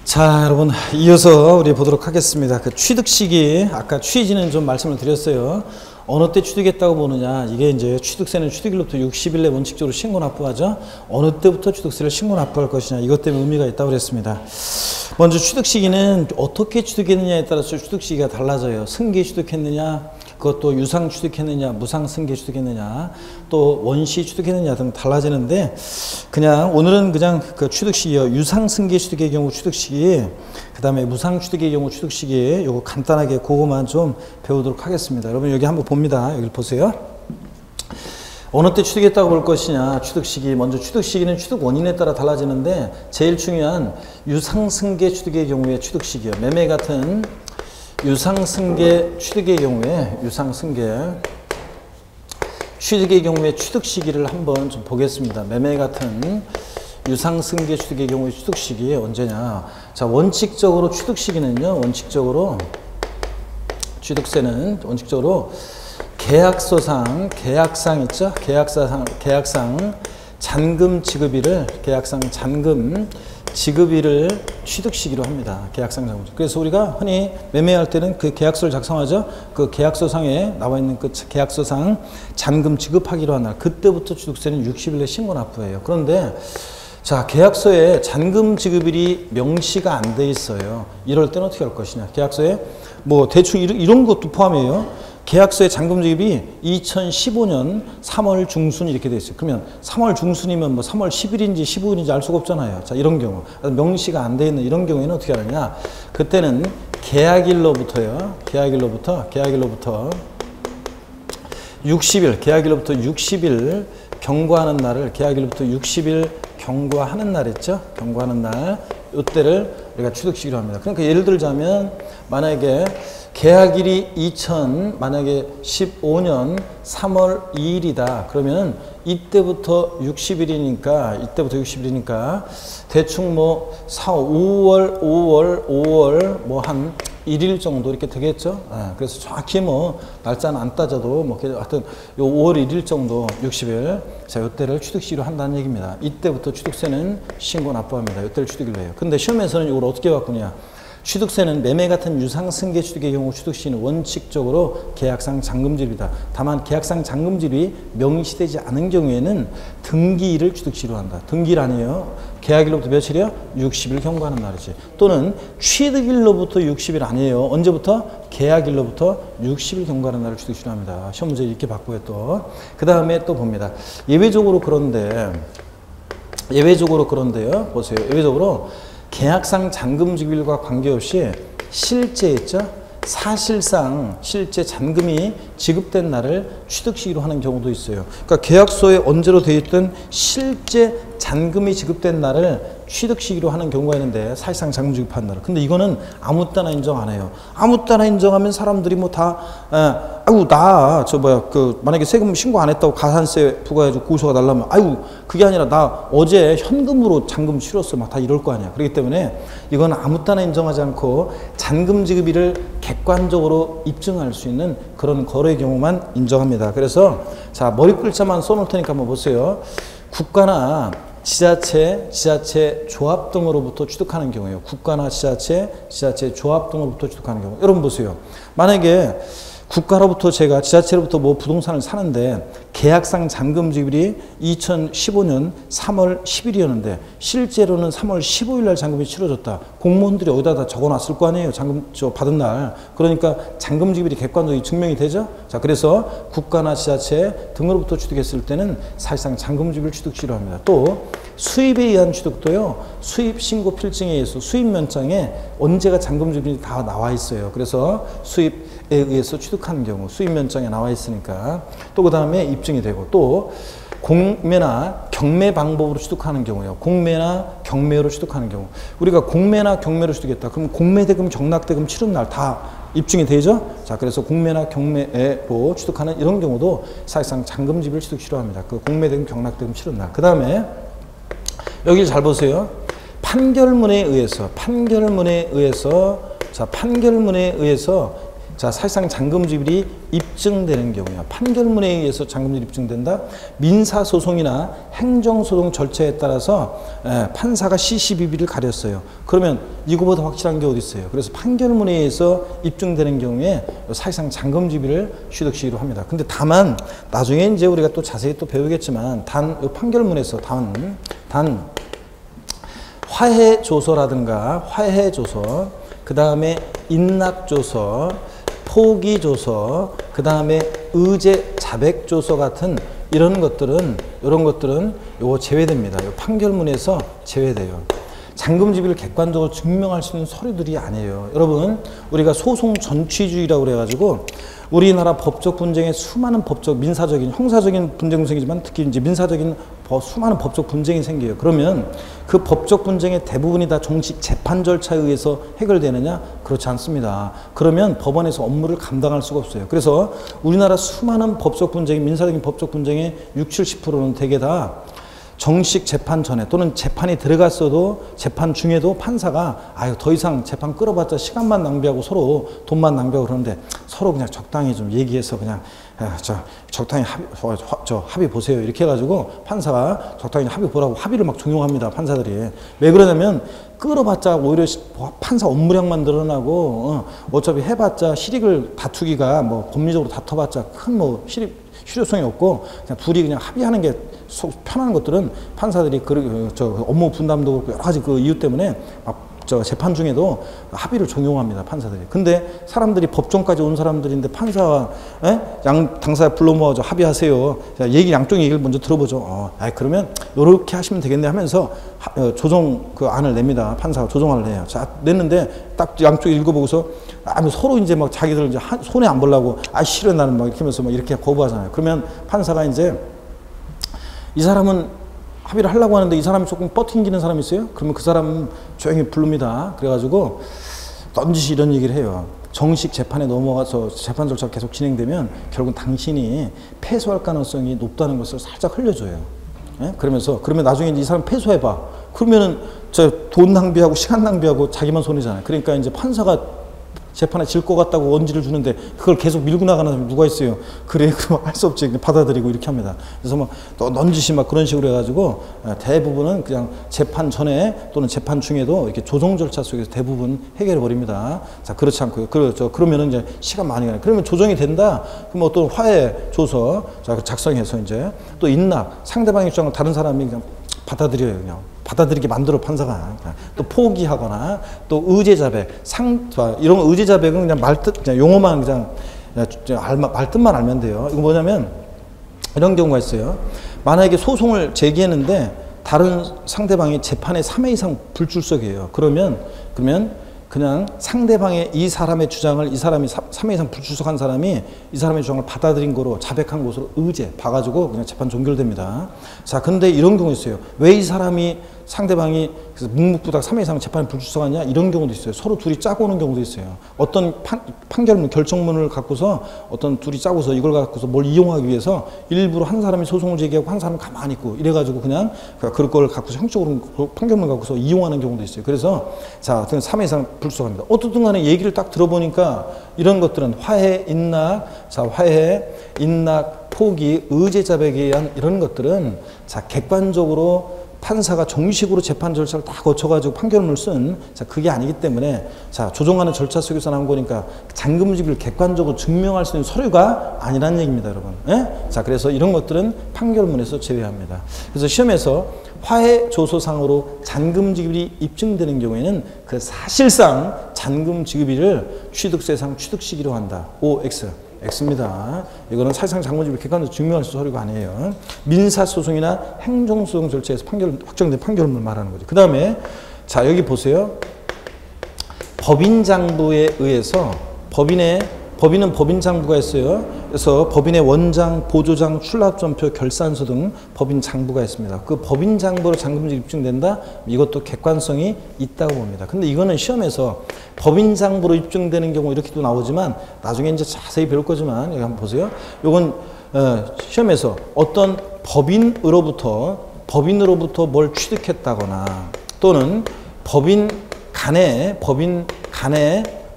자, 여러분 이어서 우리 보도록 하겠습니다. 그 취득 시기 아까 취지는 좀 말씀을 드렸어요. 어느 때 취득했다고 보느냐, 이게 이제 취득세는 취득일로부터 60일 내 원칙적으로 신고 납부하죠. 어느 때부터 취득세를 신고 납부할 것이냐, 이것 때문에 의미가 있다고 그랬습니다. 먼저 취득 시기는 어떻게 취득했느냐에 따라서 취득 시기가 달라져요. 승계 취득했느냐, 그것도 유상 취득했느냐, 무상 승계 취득했느냐, 또 원시 취득했느냐 등 달라지는데, 그냥 오늘은 그냥 그 취득 시기요. 유상 승계 취득의 경우 취득 시기, 그 다음에 무상 취득의 경우 취득 시기, 요거 간단하게 그거만 좀 배우도록 하겠습니다. 여러분 여기 한번 봅니다. 여기 보세요. 어느 때 취득했다고 볼 것이냐, 취득 시기. 먼저 취득 시기는 취득 원인에 따라 달라지는데, 제일 중요한 유상승계 취득의 경우에 취득 시기요. 매매 같은 유상승계 취득의 경우에 취득의 경우에 취득 시기를 한번 좀 보겠습니다. 매매 같은 유상승계 취득의 경우에 취득 시기 언제냐? 자, 원칙적으로 취득 시기는요. 원칙적으로 취득세는 원칙적으로 계약서상 있죠? 계약상 잔금 지급일을 취득 시기로 합니다. 계약상 잔금. 그래서 우리가 흔히 매매할 때는 그 계약서를 작성하죠. 그 계약서상에 나와 있는 그 계약서상 잔금 지급하기로 한 날, 그때부터 취득세는 60일 내 신고 납부예요. 그런데 자, 계약서에 잔금 지급일이 명시가 안 돼 있어요. 이럴 때는 어떻게 할 것이냐? 계약서에 뭐 대충 이런 것도 포함해요. 계약서의 잔금 지급이 2015년 3월 중순 이렇게 돼 있어요. 그러면 3월 중순이면 뭐 3월 10일인지 15일인지 알 수가 없잖아요. 자, 이런 경우. 명시가 안 돼 있는 이런 경우에는 어떻게 하느냐? 그때는 계약일로부터 60일 경과하는 날을 계약일로부터 60일 경과하는 날 있죠? 경과하는 날. 이때를 우리가 취득시기로 합니다. 그러니까 예를 들자면 만약에 계약일이 만약에 15년 3월 2일이다. 그러면 이때부터 60일이니까 대충 뭐 5월 뭐 한 1일 정도 이렇게 되겠죠. 그래서 정확히 뭐 날짜는 안 따져도 뭐 하여튼 요 5월 1일 정도 60일. 자, 요때를 취득시기로 한다는 얘기입니다. 이때부터 취득세는 신고 납부합니다. 요때를 취득일로 해요. 근데 시험에서는 이걸 어떻게 바꾸냐? 취득세는 매매 같은 유상승계 취득의 경우 취득시는 원칙적으로 계약상 잔금지급이다. 다만 계약상 잔금지급이 명시되지 않은 경우에는 등기일을 취득시로 한다. 등기일 아니에요. 계약일로부터 며칠이요? 60일 경과하는 날이지. 또는 취득일로부터 60일 아니에요. 언제부터? 계약일로부터 60일 경과하는 날을 취득시로 합니다. 시험 문제 이렇게 바꾸요 또. 그 다음에 또 봅니다. 예외적으로 그런데요. 보세요. 예외적으로 계약상 잔금 지급일과 관계없이 실제 있죠? 사실상 실제 잔금이 지급된 날을 취득시기로 하는 경우도 있어요. 그러니까 계약서에 언제로 되어 있던 실제 잔금이 지급된 날을 취득시기로 하는 경우가 있는데, 사실상 잔금 지급한 날을. 근데 이거는 아무 때나 인정 안 해요. 아무 때나 인정하면 사람들이 뭐 다 만약에 세금 신고 안 했다고 가산세 부과해가지고 고소가 날라면 그게 아니라 나 어제 현금으로 잔금 치렀어 막 다 이럴 거 아니야. 그렇기 때문에 이건 아무 때나 인정하지 않고 잔금 지급일을 객관적으로 입증할 수 있는 그런 거래의 경우만 인정합니다. 그래서 자, 머리 글자만 써놓을 테니까 한번 보세요. 국가나 지자체 조합 등으로부터 취득하는 경우에요. 국가나 지자체 조합 등으로부터 취득하는 경우. 여러분 보세요. 만약에 국가로부터 제가 지자체로부터 뭐 부동산을 사는데 계약상 잔금 지급일이 2015년 3월 10일이었는데 실제로는 3월 15일 날 잔금이 치러졌다. 공무원들이 여기다 다 적어놨을 거 아니에요. 잔금 받은 날. 그러니까 잔금 지급일이 객관적으로 증명이 되죠. 자, 그래서 국가나 지자체 등으로부터 취득했을 때는 사실상 잔금 지급일 취득시로 합니다. 또 수입에 의한 취득도요. 수입 신고 필증에 의해서 수입 면장에 언제가 잔금 지급일이 다 나와 있어요. 그래서 수입에 의해서 취득하는 경우 수입 면장에 나와 있으니까 또 그 다음에 입증이 되고, 또 공매나 경매 방법으로 취득하는 경우요. 공매나 경매로 취득하는 경우. 우리가 공매나 경매로 취득했다. 그럼 공매대금, 경락대금 치른 날 다 입증이 되죠? 자, 그래서 공매나 경매로 취득하는 이런 경우도 사실상 잔금 지급일 취득시로 합니다. 그 공매대금, 경락대금 치른 날. 그 다음에 여기 잘 보세요. 판결문에 의해서 자, 사실상 잔금지율이 입증되는 경우야. 판결문에 의해서 잔금지율이 입증된다. 민사소송이나 행정소송 절차에 따라서 판사가 시시비비를 가렸어요. 그러면 이거보다 확실한 게 어디 있어요? 그래서 판결문에 의해서 입증되는 경우에 사실상 잔금지율을 취득시기로 합니다. 근데 다만 나중에 이제 우리가 또 자세히 또 배우겠지만 판결문에서 단 화해조서라든가 화해조서, 그 다음에 인락조서, 포기조서, 그 다음에 의제자백조서 같은 이런 것들은 요거 제외됩니다. 요 판결문에서 제외돼요. 잔금지비를 객관적으로 증명할 수 있는 서류들이 아니에요. 여러분, 우리가 소송 전취주의라고 그래가지고 우리나라 법적 분쟁에 수많은 법적, 민사적인, 형사적인 분쟁도 생기지만 특히 이제 민사적인 수많은 법적 분쟁이 생겨요. 그러면 그 법적 분쟁의 대부분이 다 정식 재판 절차에 의해서 해결되느냐? 그렇지 않습니다. 그러면 법원에서 업무를 감당할 수가 없어요. 그래서 우리나라 수많은 법적 분쟁, 민사적인 법적 분쟁의 60, 70%는 대개 다 정식 재판 전에 또는 재판이 들어갔어도 재판 중에도 판사가 더 이상 재판 끌어봤자 시간만 낭비하고 서로 돈만 낭비하고 그러는데 서로 그냥 적당히 좀 얘기해서 그냥 적당히 합의 보세요. 이렇게 해가지고 판사가 적당히 합의 보라고 합의를 막 종용합니다. 판사들이. 왜 그러냐면 끌어봤자 오히려 판사 업무량만 늘어나고 어차피 해봤자 실익을 다투기가 뭐 법리적으로 다퉈봤자 큰 뭐 실효성이 없고 그냥 둘이 그냥 합의하는 게 편한 것들은 판사들이 업무 분담도 그렇고 여러 가지 그 이유 때문에 막 재판 중에도 합의를 종용합니다. 판사들이. 근데 사람들이 법정까지 온 사람들인데 판사와 당사자 불러 모아서 합의하세요. 얘기 양쪽 얘기를 먼저 들어보죠. 그러면 이렇게 하시면 되겠네 하면서 조정 그 안을 냅니다. 판사가 조정안을 내요. 자, 냈는데 딱 양쪽 읽어보고서 서로 이제 막 자기들 이제 손해 안 보려고 싫어 나는 막 이렇게 하면서 막 이렇게 거부하잖아요. 그러면 판사가 이제 이 사람은 합의를 하려고 하는데 이 사람이 조금 뻗팅기는 사람이 있어요? 그러면 그 사람 조용히 부릅니다. 그래가지고 넌지시 이런 얘기를 해요. 정식 재판에 넘어가서 재판 절차가 계속 진행되면 결국 당신이 패소할 가능성이 높다는 것을 살짝 흘려줘요. 그러면 나중에 이 사람 패소해봐. 그러면은 돈 낭비하고 시간 낭비하고 자기만 손해잖아요. 그러니까 이제 판사가 재판에 질 것 같다고 원지를 주는데 그걸 계속 밀고 나가는 사람이 누가 있어요? 그래, 그럼 할 수 없지. 받아들이고 이렇게 합니다. 그래서 막 넌지시 막 그런 식으로 해가지고 대부분은 그냥 재판 전에 또는 재판 중에도 이렇게 조정 절차 속에서 대부분 해결해 버립니다. 자, 그렇지 않고요. 그러면은 이제 시간 많이 가요. 그러면 조정이 된다. 그럼 어떤 화해 조서 작성해서 이제 또 인락, 상대방 입장을 다른 사람이 그냥 받아들여요. 그냥. 받아들이게 만들어 판사가. 또 포기하거나 또 의제자백, 이런 의제자백은 그냥 말뜻, 그냥 용어만 그냥 말뜻만 알면 돼요. 이거 뭐냐면 이런 경우가 있어요. 만약에 소송을 제기했는데 다른 상대방이 재판에 3회 이상 불출석이에요. 그러면 그냥 상대방의 이 사람의 주장을 이 사람이 3회 이상 불출석한 사람이 이 사람의 주장을 받아들인 거로 자백한 것으로 의제 봐가지고 그냥 재판 종결됩니다. 자, 근데 이런 경우 있어요. 왜 이 사람이 상대방이 그래서 묵묵부답 3회 이상 재판에 불출석하냐 이런 경우도 있어요. 서로 둘이 짜고 오는 경우도 있어요. 어떤 판결문 결정문을 갖고서 어떤 둘이 짜고서 이걸 갖고서 뭘 이용하기 위해서 일부러 한 사람이 소송을 제기하고 한 사람은 가만히 있고 이래가지고 그냥 그걸 갖고서 형식적으로 판결문 갖고서 이용하는 경우도 있어요. 그래서 자, 3회 이상 불출석합니다. 어떻든 간에 얘기를 딱 들어보니까 이런 것들은 화해, 인락, 포기, 의제자백에 의한 이런 것들은 자, 객관적으로 판사가 정식으로 재판 절차를 다 거쳐가지고 판결문을 그게 아니기 때문에 조정하는 절차 속에서 나온 거니까 잔금지비를 객관적으로 증명할 수 있는 서류가 아니라는 얘기입니다, 여러분. 자, 그래서 이런 것들은 판결문에서 제외합니다. 그래서 시험에서 화해 조서상으로 잔금지급이 입증되는 경우에는 그 사실상 잔금지급일을 취득세상 취득시기로 한다. OX. X입니다. 이거는 사실상 잔금지급을 객관적으로 증명할 수 있는 서류가 아니에요. 민사소송이나 행정소송 절차에서 확정된 판결문을 말하는 거죠. 그 다음에 자, 여기 보세요. 법인장부에 의해서 법인은 법인장부가 있어요. 그래서 법인의 원장, 보조장, 출납점표, 결산서 등 법인장부가 있습니다. 그 법인장부로 잔금지급이 입증된다? 이것도 객관성이 있다고 봅니다. 근데 이거는 시험에서 법인장부로 입증되는 경우 이렇게도 나오지만 나중에 이제 자세히 배울 거지만 여기 한번 보세요. 이건 시험에서 어떤 법인으로부터 뭘 취득했다거나 또는 법인 간에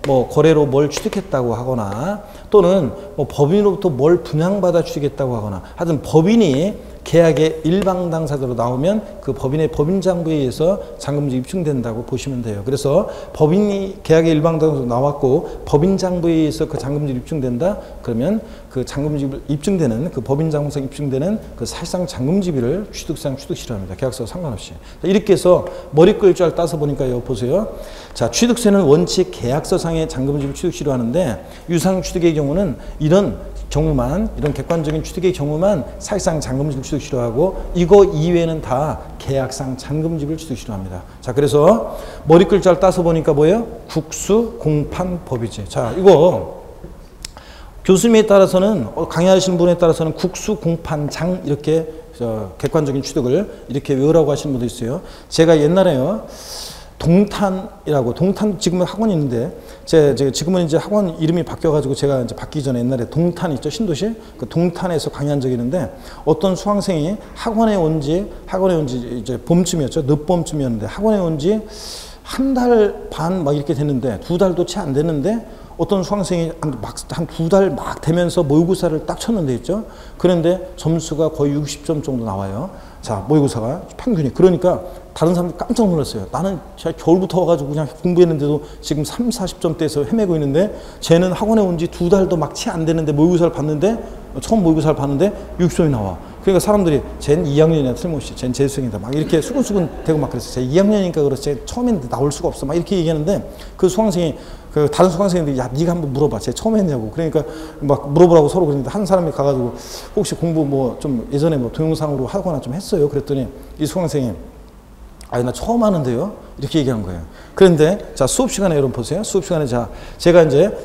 뭐 거래로 뭘 취득했다고 하거나 또는 뭐 법인으로부터 뭘 분양받아 취득했다고 하거나 하여튼 법인이 계약의 일방 당사자로 나오면 그 법인의 법인장부에 의해서 잔금지급이 입증된다고 보시면 돼요. 그래서 법인이 계약의 일방 당사자로 나왔고 법인장부에 의해서 그 잔금지급이 입증된다. 그러면 그 잔금지급이 입증되는 그 법인장부상 입증되는 그 사실상 잔금지급을 취득상 취득시로 합니다. 계약서와 상관없이. 이렇게 해서 머리 끌 줄 따서 보니까 여기 보세요. 자, 취득세는 원칙 계약서상의 잔금지급을 취득시로 하는데 유상 취득의 경우는 이런 객관적인 취득의 경우만 사실상 잔금지급을 취득시로 하고 이거 이외에는 다 계약상 잔금지급을 취득시로 합니다. 자, 그래서 머리 글자를 따서 보니까 뭐예요? 국수공판법이지. 자, 이거 교수님에 따라서는 강의하시는 분에 따라서는 국수공판장 이렇게 객관적인 취득을 이렇게 외우라고 하시는 분도 있어요. 제가 옛날에요. 동탄이라고 동탄 지금은 학원이 있는데 지금은 이제 학원 이름이 바뀌어가지고 제가 이제 바뀌기 전에 옛날에 동탄 있죠 신도시 그 동탄에서 강의한 적이 있는데 어떤 수강생이 학원에 온 지 이제 봄쯤이었죠 늦봄쯤이었는데 학원에 온 지 한 달 반 막 이렇게 됐는데 2달도 채 안 됐는데 어떤 수강생이 한 2달 막 되면서 모의고사를 딱 쳤는데 있죠 그런데 점수가 거의 60점 정도 나와요. 자, 모의고사가 평균이. 그러니까 다른 사람들이 깜짝 놀랐어요. 나는 제가 겨울부터 와가지고 그냥 공부했는데도 지금 30, 40점대에서 헤매고 있는데 쟤는 학원에 온 지 2달도 막 채 안 됐는데 모의고사를 봤는데 처음 모의고사를 봤는데 60점이 나와. 그러니까 사람들이 쟤는 2학년이나 틀림없이 쟤는 재수생이다. 막 이렇게 수근수근 대고 막 그랬어요. 쟤 2학년이니까 그렇지 쟤 처음엔 나올 수가 없어. 막 이렇게 얘기하는데 그 수강생이 그 다른 수강생들이 야 네가 한번 물어봐. 쟤 처음 했냐고. 그러니까 막 물어보라고 서로 그랬는데 한 사람이 가가지고 혹시 공부 뭐 좀 예전에 뭐 동영상으로 하거나 좀 했어요. 그랬더니 이 수강생이 아니 나 처음 하는데요. 이렇게 얘기한 거예요. 그런데 자 수업 시간에 여러분 보세요. 수업 시간에 제가 이제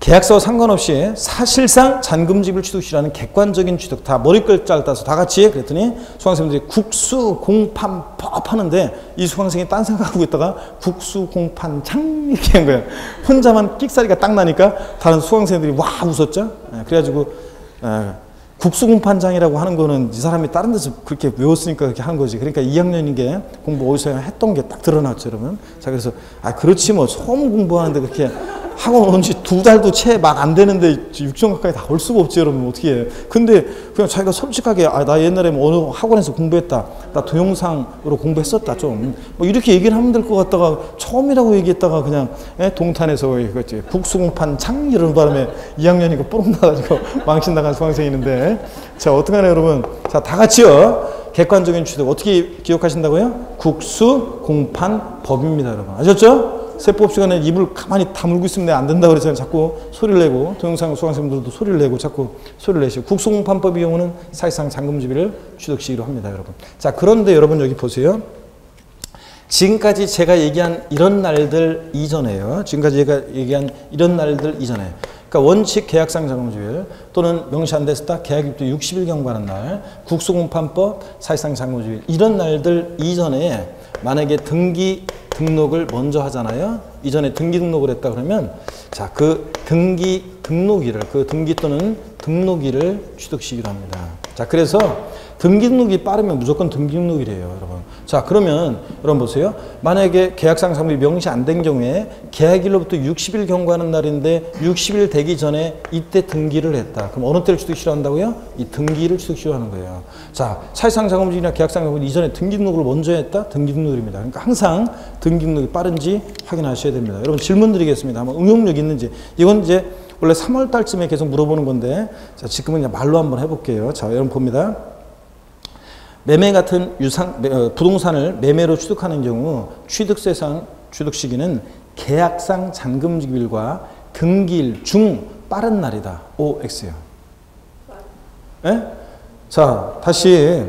계약서와 상관없이 사실상 잔금지급을 취득시라는 객관적인 취득 다 머리 글자를 따서 다 같이 그랬더니 수강생들이 국수공판법 하는데 이 수강생이 딴 생각하고 있다가 국수공판장 이렇게 한 거예요. 혼자만 끽사리가 딱 나니까 다른 수강생들이 와 웃었죠. 그래가지고 국수공판장이라고 하는 거는 이 사람이 다른 데서 그렇게 외웠으니까 그렇게 하는 거지. 그러니까 2학년인 게 공부 어디서 했던 게 딱 드러났죠, 여러분. 자, 그래서 그렇지 뭐 처음 공부하는데 그렇게 학원 온 지 2달도 채 막 안 되는데 6점 가까이 다 올 수가 없지, 여러분. 어떻게 해. 근데 그냥 자기가 솔직하게 나 옛날에 뭐 어느 학원에서 공부했다. 나 동영상으로 공부했었다, 좀. 뭐 이렇게 얘기를 하면 될 것 같다가 처음이라고 얘기했다가 그냥 동탄에서 국수공판장 이러는 바람에 2학년이니까 뽀록 나가지고 망신 나간 수강생이 있는데 자, 어떡하나 여러분. 자, 다 같이요. 객관적인 취득 어떻게 기억하신다고요? 국수공판법입니다, 여러분. 아셨죠? 세법 시간에 입을 가만히 다물고 있으면 안 된다고 그래서 자꾸 소리를 내고 동영상 수강생들도 소리를 내고 자꾸 소리를 내시고 국수공판법의 경우는 사실상 잔금지급을 취득시기로 합니다, 여러분. 자, 그런데 여러분 여기 보세요. 지금까지 제가 얘기한 이런 날들 이전에요. 지금까지 제가 얘기한 이런 날들 이전에 그러니까 원칙 계약상 잔금지급 또는 명시 안 됐다 계약일부터 60일 경과하는 날 국수공판법 사실상 잔금지급 이런 날들 이전에 만약에 등록을 먼저 하잖아요. 이전에 등기 등록을 했다 그러면 자, 그 등기 등록일을 그 등기 또는 등록일을 취득시기로 합니다. 자, 그래서 등기 등록이 빠르면 무조건 등기 등록이래요, 여러분. 자, 그러면 여러분 보세요. 만약에 계약상 잔금이 명시 안 된 경우에 계약일로부터 60일 경과하는 날인데 60일 되기 전에 이때 등기를 했다. 그럼 어느 때를 취득시로 한다고요? 이 등기를 취득시로 하는 거예요. 자, 사실상 잔금지급이나 계약상 잔금지급 이전에 등기 등록을 먼저 했다? 등기 등록입니다. 그러니까 항상 등기 등록이 빠른지 확인하셔야 됩니다. 여러분 질문 드리겠습니다. 한번 응용력 있는지. 이건 이제 원래 3월 달쯤에 계속 물어보는 건데 자, 지금은 그냥 말로 한번 해볼게요. 자, 여러분 봅니다. 매매 같은 부동산을 매매로 취득하는 경우 취득세상 취득 시기는 계약상 잔금지급일과 등기일 중 빠른 날이다. OX요. 네? 자, 다시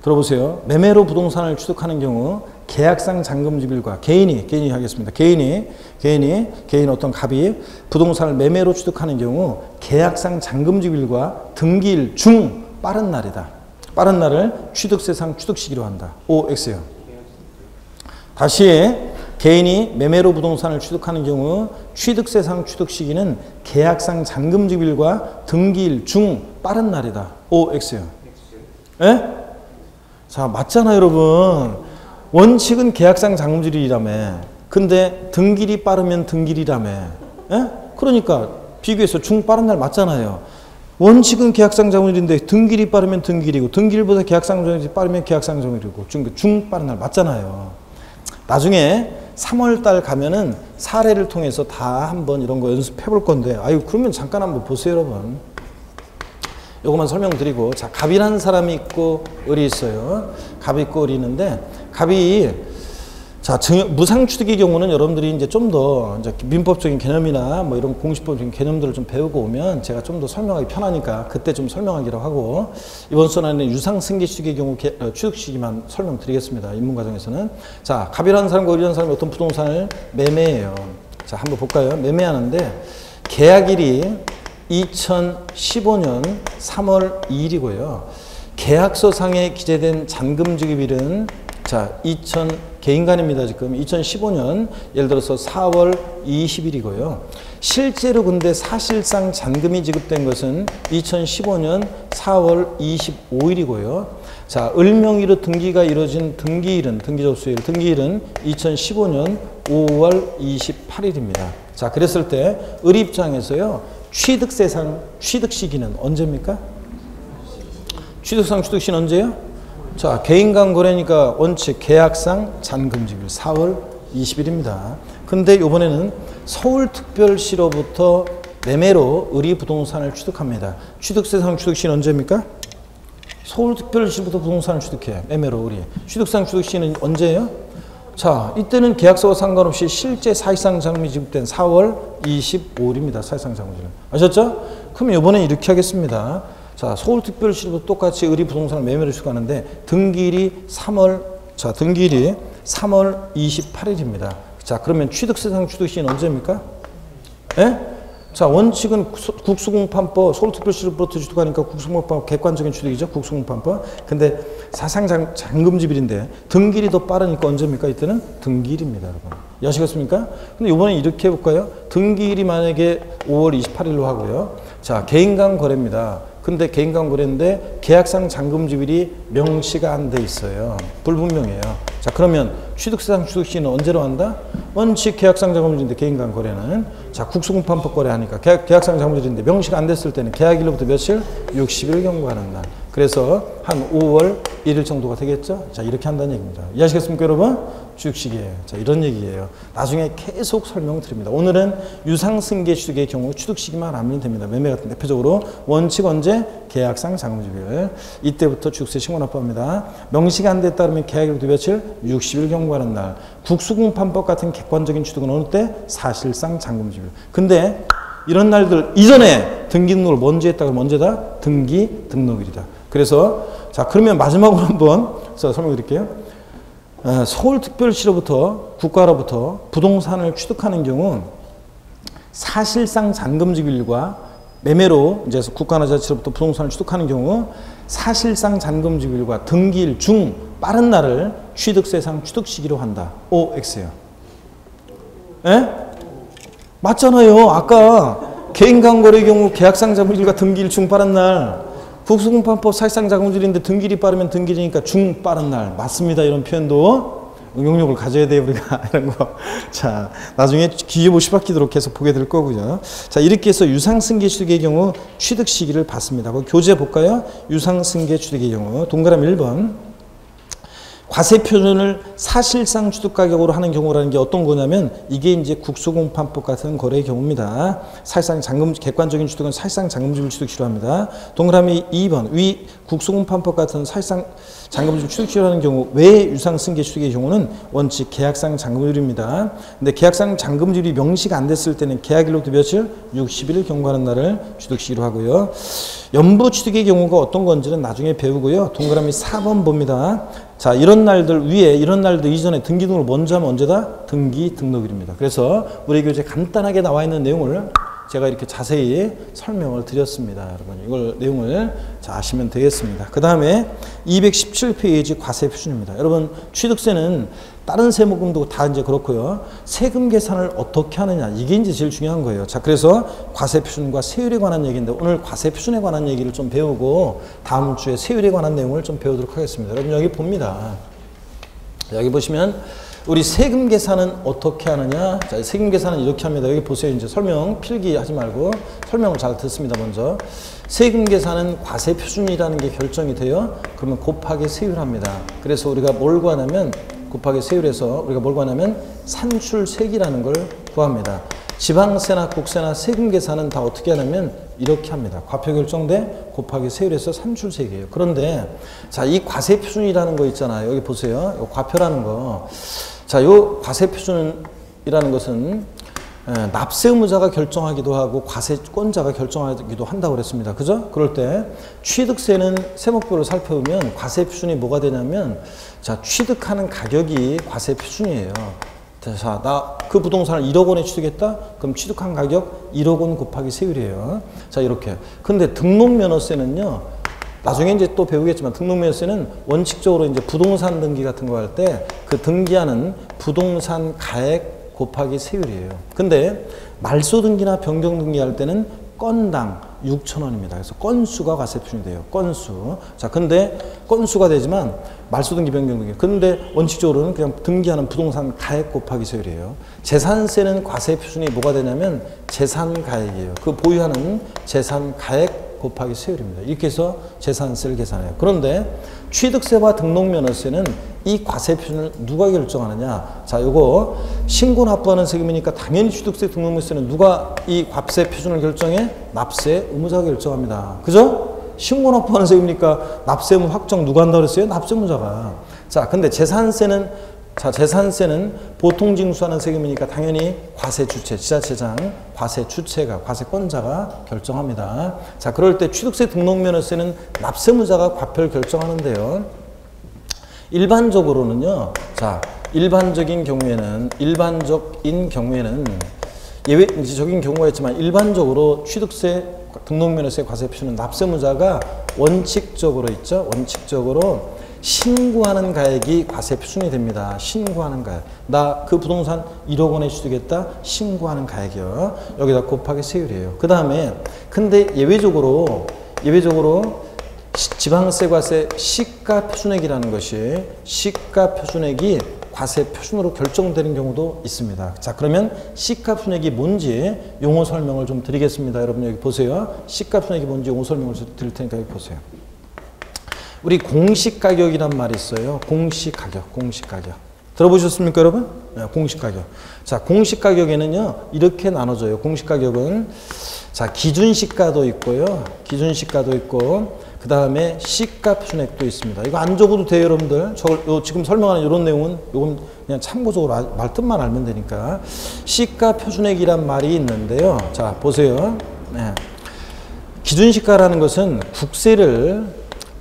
들어보세요. 매매로 부동산을 취득하는 경우 계약상 잔금지급일과 개인이 하겠습니다. 개인 어떤 갑이 부동산을 매매로 취득하는 경우 계약상 잔금지급일과 등기일 중 빠른 날이다. 빠른 날을 취득세상 취득시기로 한다. OX요. 다시 개인이 매매로 부동산을 취득하는 경우 취득세상 취득시기는 계약상 잔금지급일과 등기일 중 빠른 날이다. OX요. 예? 자, 맞잖아요, 여러분. 원칙은 계약상 잔금지급이라며. 근데 등길이 빠르면 등길이라며. 예? 그러니까 비교해서 중 빠른 날 맞잖아요. 원칙은 계약상 장부일인데 등길이 빠르면 등길이고 등길보다 계약상 장부일이 빠르면 계약상 장부일이고 중 빠른 날 맞잖아요. 나중에 3월달 가면은 사례를 통해서 다 한번 이런 거 연습해 볼 건데 아유 그러면 잠깐 한번 보세요 여러분. 요것만 설명드리고 자 갑이라는 사람이 있고 을이 있어요. 갑이 있고 을이 있는데 갑이 자 무상취득의 경우는 여러분들이 이제 좀 더 이제 민법적인 개념이나 뭐 이런 공시법적인 개념들을 좀 배우고 오면 제가 좀 더 설명하기 편하니까 그때 좀 설명하기로 하고 이번 수업에는 유상승계취득의 경우 취득 시기만 설명드리겠습니다. 입문과정에서는 자 갑이라는 사람과 을이라는 사람이 어떤 부동산을 매매해요. 자 한번 볼까요? 매매하는데 계약일이 2015년 3월 2일이고요. 계약서상에 기재된 잔금지급일은 자, 개인간입니다. 지금 2015년 예를 들어서 4월 20일이고요. 실제로 근데 사실상 잔금이 지급된 것은 2015년 4월 25일이고요. 자, 을명의로 등기가 이루어진 등기일은 등기접수일 등기일은 2015년 5월 28일입니다. 자, 그랬을 때 을 입장에서요. 취득세상 취득 시기는 언제입니까? 취득상 취득 시는 언제요? 자, 개인 간 거래니까 원칙 계약상 잔금지급일 4월 20일입니다. 근데 이번에는 서울특별시로부터 매매로 을이 부동산을 취득합니다. 취득세상 취득시는 언제입니까? 서울특별시부터 부동산을 취득해. 매매로 을이. 취득상 취득시는 언제예요? 자, 이때는 계약서와 상관없이 실제 사실상 잔금이 지급된 4월 25일입니다. 사실상 잔금지급. 아셨죠? 그럼 이번엔 이렇게 하겠습니다. 자, 서울특별시도 똑같이 을이 부동산을 매매를 취득하는데 등기일이 3월 28일입니다. 자, 그러면 취득세상 취득시는 언제입니까? 예? 자, 원칙은 국수공판법 서울특별시로부터 취득하니까 국수공판법 객관적인 취득이죠. 국수공판법. 근데 사상 잔금지급일인데 등기일이 더 빠르니까 언제입니까? 이때는 등기일입니다, 여러분. 아시겠습니까? 근데 이번에 이렇게 해볼까요? 등기일이 만약에 5월 28일로 하고요. 자, 개인 간 거래입니다. 근데 개인 간 거래인데 계약상 잔금지급일이 명시가 안 돼 있어요. 불분명해요. 자, 그러면 취득세상 취득시는 언제로 한다? 원칙 계약상 잔금지급일인데 개인 간 거래는 자, 국수공판법 거래하니까 계약상 잔금지급일인데 명시가 안 됐을 때는 계약일로부터 며칠? 60일 경과하는 날. 그래서 한 5월 1일 정도가 되겠죠? 자, 이렇게 한다는 얘기입니다. 이해하시겠습니까, 여러분? 취득시기예요. 자, 이런 얘기예요. 나중에 계속 설명드립니다. 오늘은 유상승계 취득의 경우 취득시기만 알면 됩니다. 매매 같은 대표적으로 원칙 언제? 계약상 잔금지급일. 이때부터 취득세 신고납부합니다. 명시가 안 됐다 그러면 계약일로부터 며칠? 60일 경과하는 날. 국수공판법 같은 객관적인 취득은 어느 때? 사실상 잔금지급일. 근데 이런 날들 이전에 등기 등록을 먼저 했다 그러면 언제다? 등기 등록일이다. 그래서 자, 그러면 마지막으로 한번 설명드릴게요. 서울특별시로부터 국가로부터 부동산을 취득하는 경우 사실상 잔금지급일과 매매로 이제 국가나 지자체로부터 부동산을 취득하는 경우 사실상 잔금지급일과 등기일 중 빠른 날을 취득세상 취득시기로 한다. OX예요. 예? 맞잖아요. 아까 개인간거래의 경우 계약상 잔금지급일과 등기일 중 빠른 날 국수공판법 사실상 잔금지급일인데 등기일이 빠르면 등기일이니까 중 빠른 날 맞습니다. 이런 표현도 응용력을 가져야 돼요, 우리가. 이런 거. 자, 나중에 기계보 10바퀴도록 계속 보게 될 거고요. 자, 이렇게 해서 유상승계 취득의 경우 취득 시기를 봤습니다. 교재 볼까요? 유상승계 취득의 경우 동그라미 1번. 과세표준을 사실상 취득가격으로 하는 경우라는 게 어떤 거냐면 이게 이제 국수공판법 같은 거래의 경우입니다. 사실상 객관적인 취득은 사실상 잔금지급일 취득시로 합니다. 동그라미 2번 위 국수공판법 같은 사실상 잔금지급일 취득시로 하는 경우 외 유상승계 취득의 경우는 원칙 계약상 잔금지급일입니다. 근데 계약상 잔금지급일이 명시가 안 됐을 때는 계약일로부터 며칠? 60일 경과하는 날을 취득시기로 하고요. 연부 취득의 경우가 어떤 건지는 나중에 배우고요. 동그라미 4번 봅니다. 자, 이런 날들 위에 이런 날들 이전에 등기 등록을 먼저 하면 언제다? 등기 등록일입니다. 그래서 우리 교재에 간단하게 나와 있는 내용을 제가 이렇게 자세히 설명을 드렸습니다. 여러분 이걸 내용을 자 아시면 되겠습니다. 그 다음에 217페이지 과세표준입니다. 여러분 취득세는 다른 세무금도 다 이제 그렇고요. 세금 계산을 어떻게 하느냐 이게 이제 제일 중요한 거예요. 자, 그래서 과세표준과 세율에 관한 얘기인데 오늘 과세표준에 관한 얘기를 좀 배우고 다음 주에 세율에 관한 내용을 좀 배우도록 하겠습니다. 여러분 여기 봅니다. 여기 보시면 우리 세금 계산은 어떻게 하느냐? 자, 세금 계산은 이렇게 합니다. 여기 보세요. 이제 설명 필기 하지 말고 설명을 잘 듣습니다. 먼저 세금 계산은 과세 표준이라는 게 결정이 돼요. 그러면 곱하기 세율합니다. 그래서 우리가 뭘 구하냐면 곱하기 세율에서 우리가 뭘 구하냐면 산출세기라는 걸 구합니다. 지방세나 국세나 세금 계산은 다 어떻게 하냐면 이렇게 합니다. 과표 결정대 곱하기 세율에서 산출세기예요. 그런데 자, 이 과세 표준이라는 거 있잖아요. 여기 보세요. 요 과표라는 거. 자, 요 과세 표준이라는 것은 납세 의무자가 결정하기도 하고 과세권자가 결정하기도 한다고 그랬습니다. 그죠? 그럴 때 취득세는 세목별로 살펴보면 과세 표준이 뭐가 되냐면 자, 취득하는 가격이 과세 표준이에요. 자, 나 그 부동산을 1억 원에 취득했다? 그럼 취득한 가격 1억 원 곱하기 세율이에요. 자, 이렇게. 근데 등록면허세는요, 나중에 이제 또 배우겠지만 등록면허세는 원칙적으로 이제 부동산 등기 같은 거 할 때 그 등기하는 부동산 가액 곱하기 세율이에요. 근데 말소 등기나 변경 등기 할 때는 건당 6,000원입니다. 그래서 건수가 과세 표준이 돼요. 건수. 자, 근데 건수가 되지만 말소 등기, 변경 등기. 근데 원칙적으로는 그냥 등기하는 부동산 가액 곱하기 세율이에요. 재산세는 과세 표준이 뭐가 되냐면 재산 가액이에요. 그 보유하는 재산 가액 곱하기 세율입니다. 이렇게 해서 재산세를 계산해요. 그런데 취득세와 등록면허세는 이 과세 표준을 누가 결정하느냐? 자, 요거 신고 납부하는 세금이니까 당연히 취득세, 등록면허세는 누가 이 과세 표준을 결정해? 납세 의무자가 결정합니다. 그죠? 신고 납부하는 세금이니까 납세 의무 확정 누가 한다고 그랬어요? 납세 의무자가. 자, 근데 재산세는 보통 징수하는 세금이니까 당연히 과세 주체, 지자체장, 과세 주체가, 과세권자가 결정합니다. 자, 그럴 때 취득세, 등록면허세는 납세 의무자가 과표를 결정하는데요. 일반적으로는요, 자, 일반적인 경우에는 예외적인 경우가 있지만 일반적으로 취득세, 등록면허세 과세 표준은 납세 의무자가 원칙적으로 있죠. 원칙적으로 신고하는 가액이 과세 표준이 됩니다. 신고하는 가액. 나 그 부동산 1억 원에 취득했다. 신고하는 가액이요. 여기다 곱하기 세율이에요. 그 다음에 근데 예외적으로 지방세 과세 시가 표준액이라는 것이 시가 표준액이 과세 표준으로 결정되는 경우도 있습니다. 자, 그러면 시가 표준액이 뭔지 용어 설명을 좀 드리겠습니다. 여러분 여기 보세요. 시가 표준액이 뭔지 용어 설명을 드릴 테니까 여기 보세요. 우리 공시가격이란 말이 있어요. 공시가격. 들어보셨습니까, 여러분? 네, 공시가격. 자, 공시가격에는요, 이렇게 나눠져요. 공시가격은, 자, 기준시가도 있고요. 기준시가도 있고, 그 다음에 시가 표준액도 있습니다. 이거 안 적어도 돼요, 여러분들. 지금 설명하는 이런 내용은 요건 그냥 참고적으로 말뜻만 알면 되니까. 시가 표준액이란 말이 있는데요. 자, 보세요. 네. 기준시가라는 것은 국세를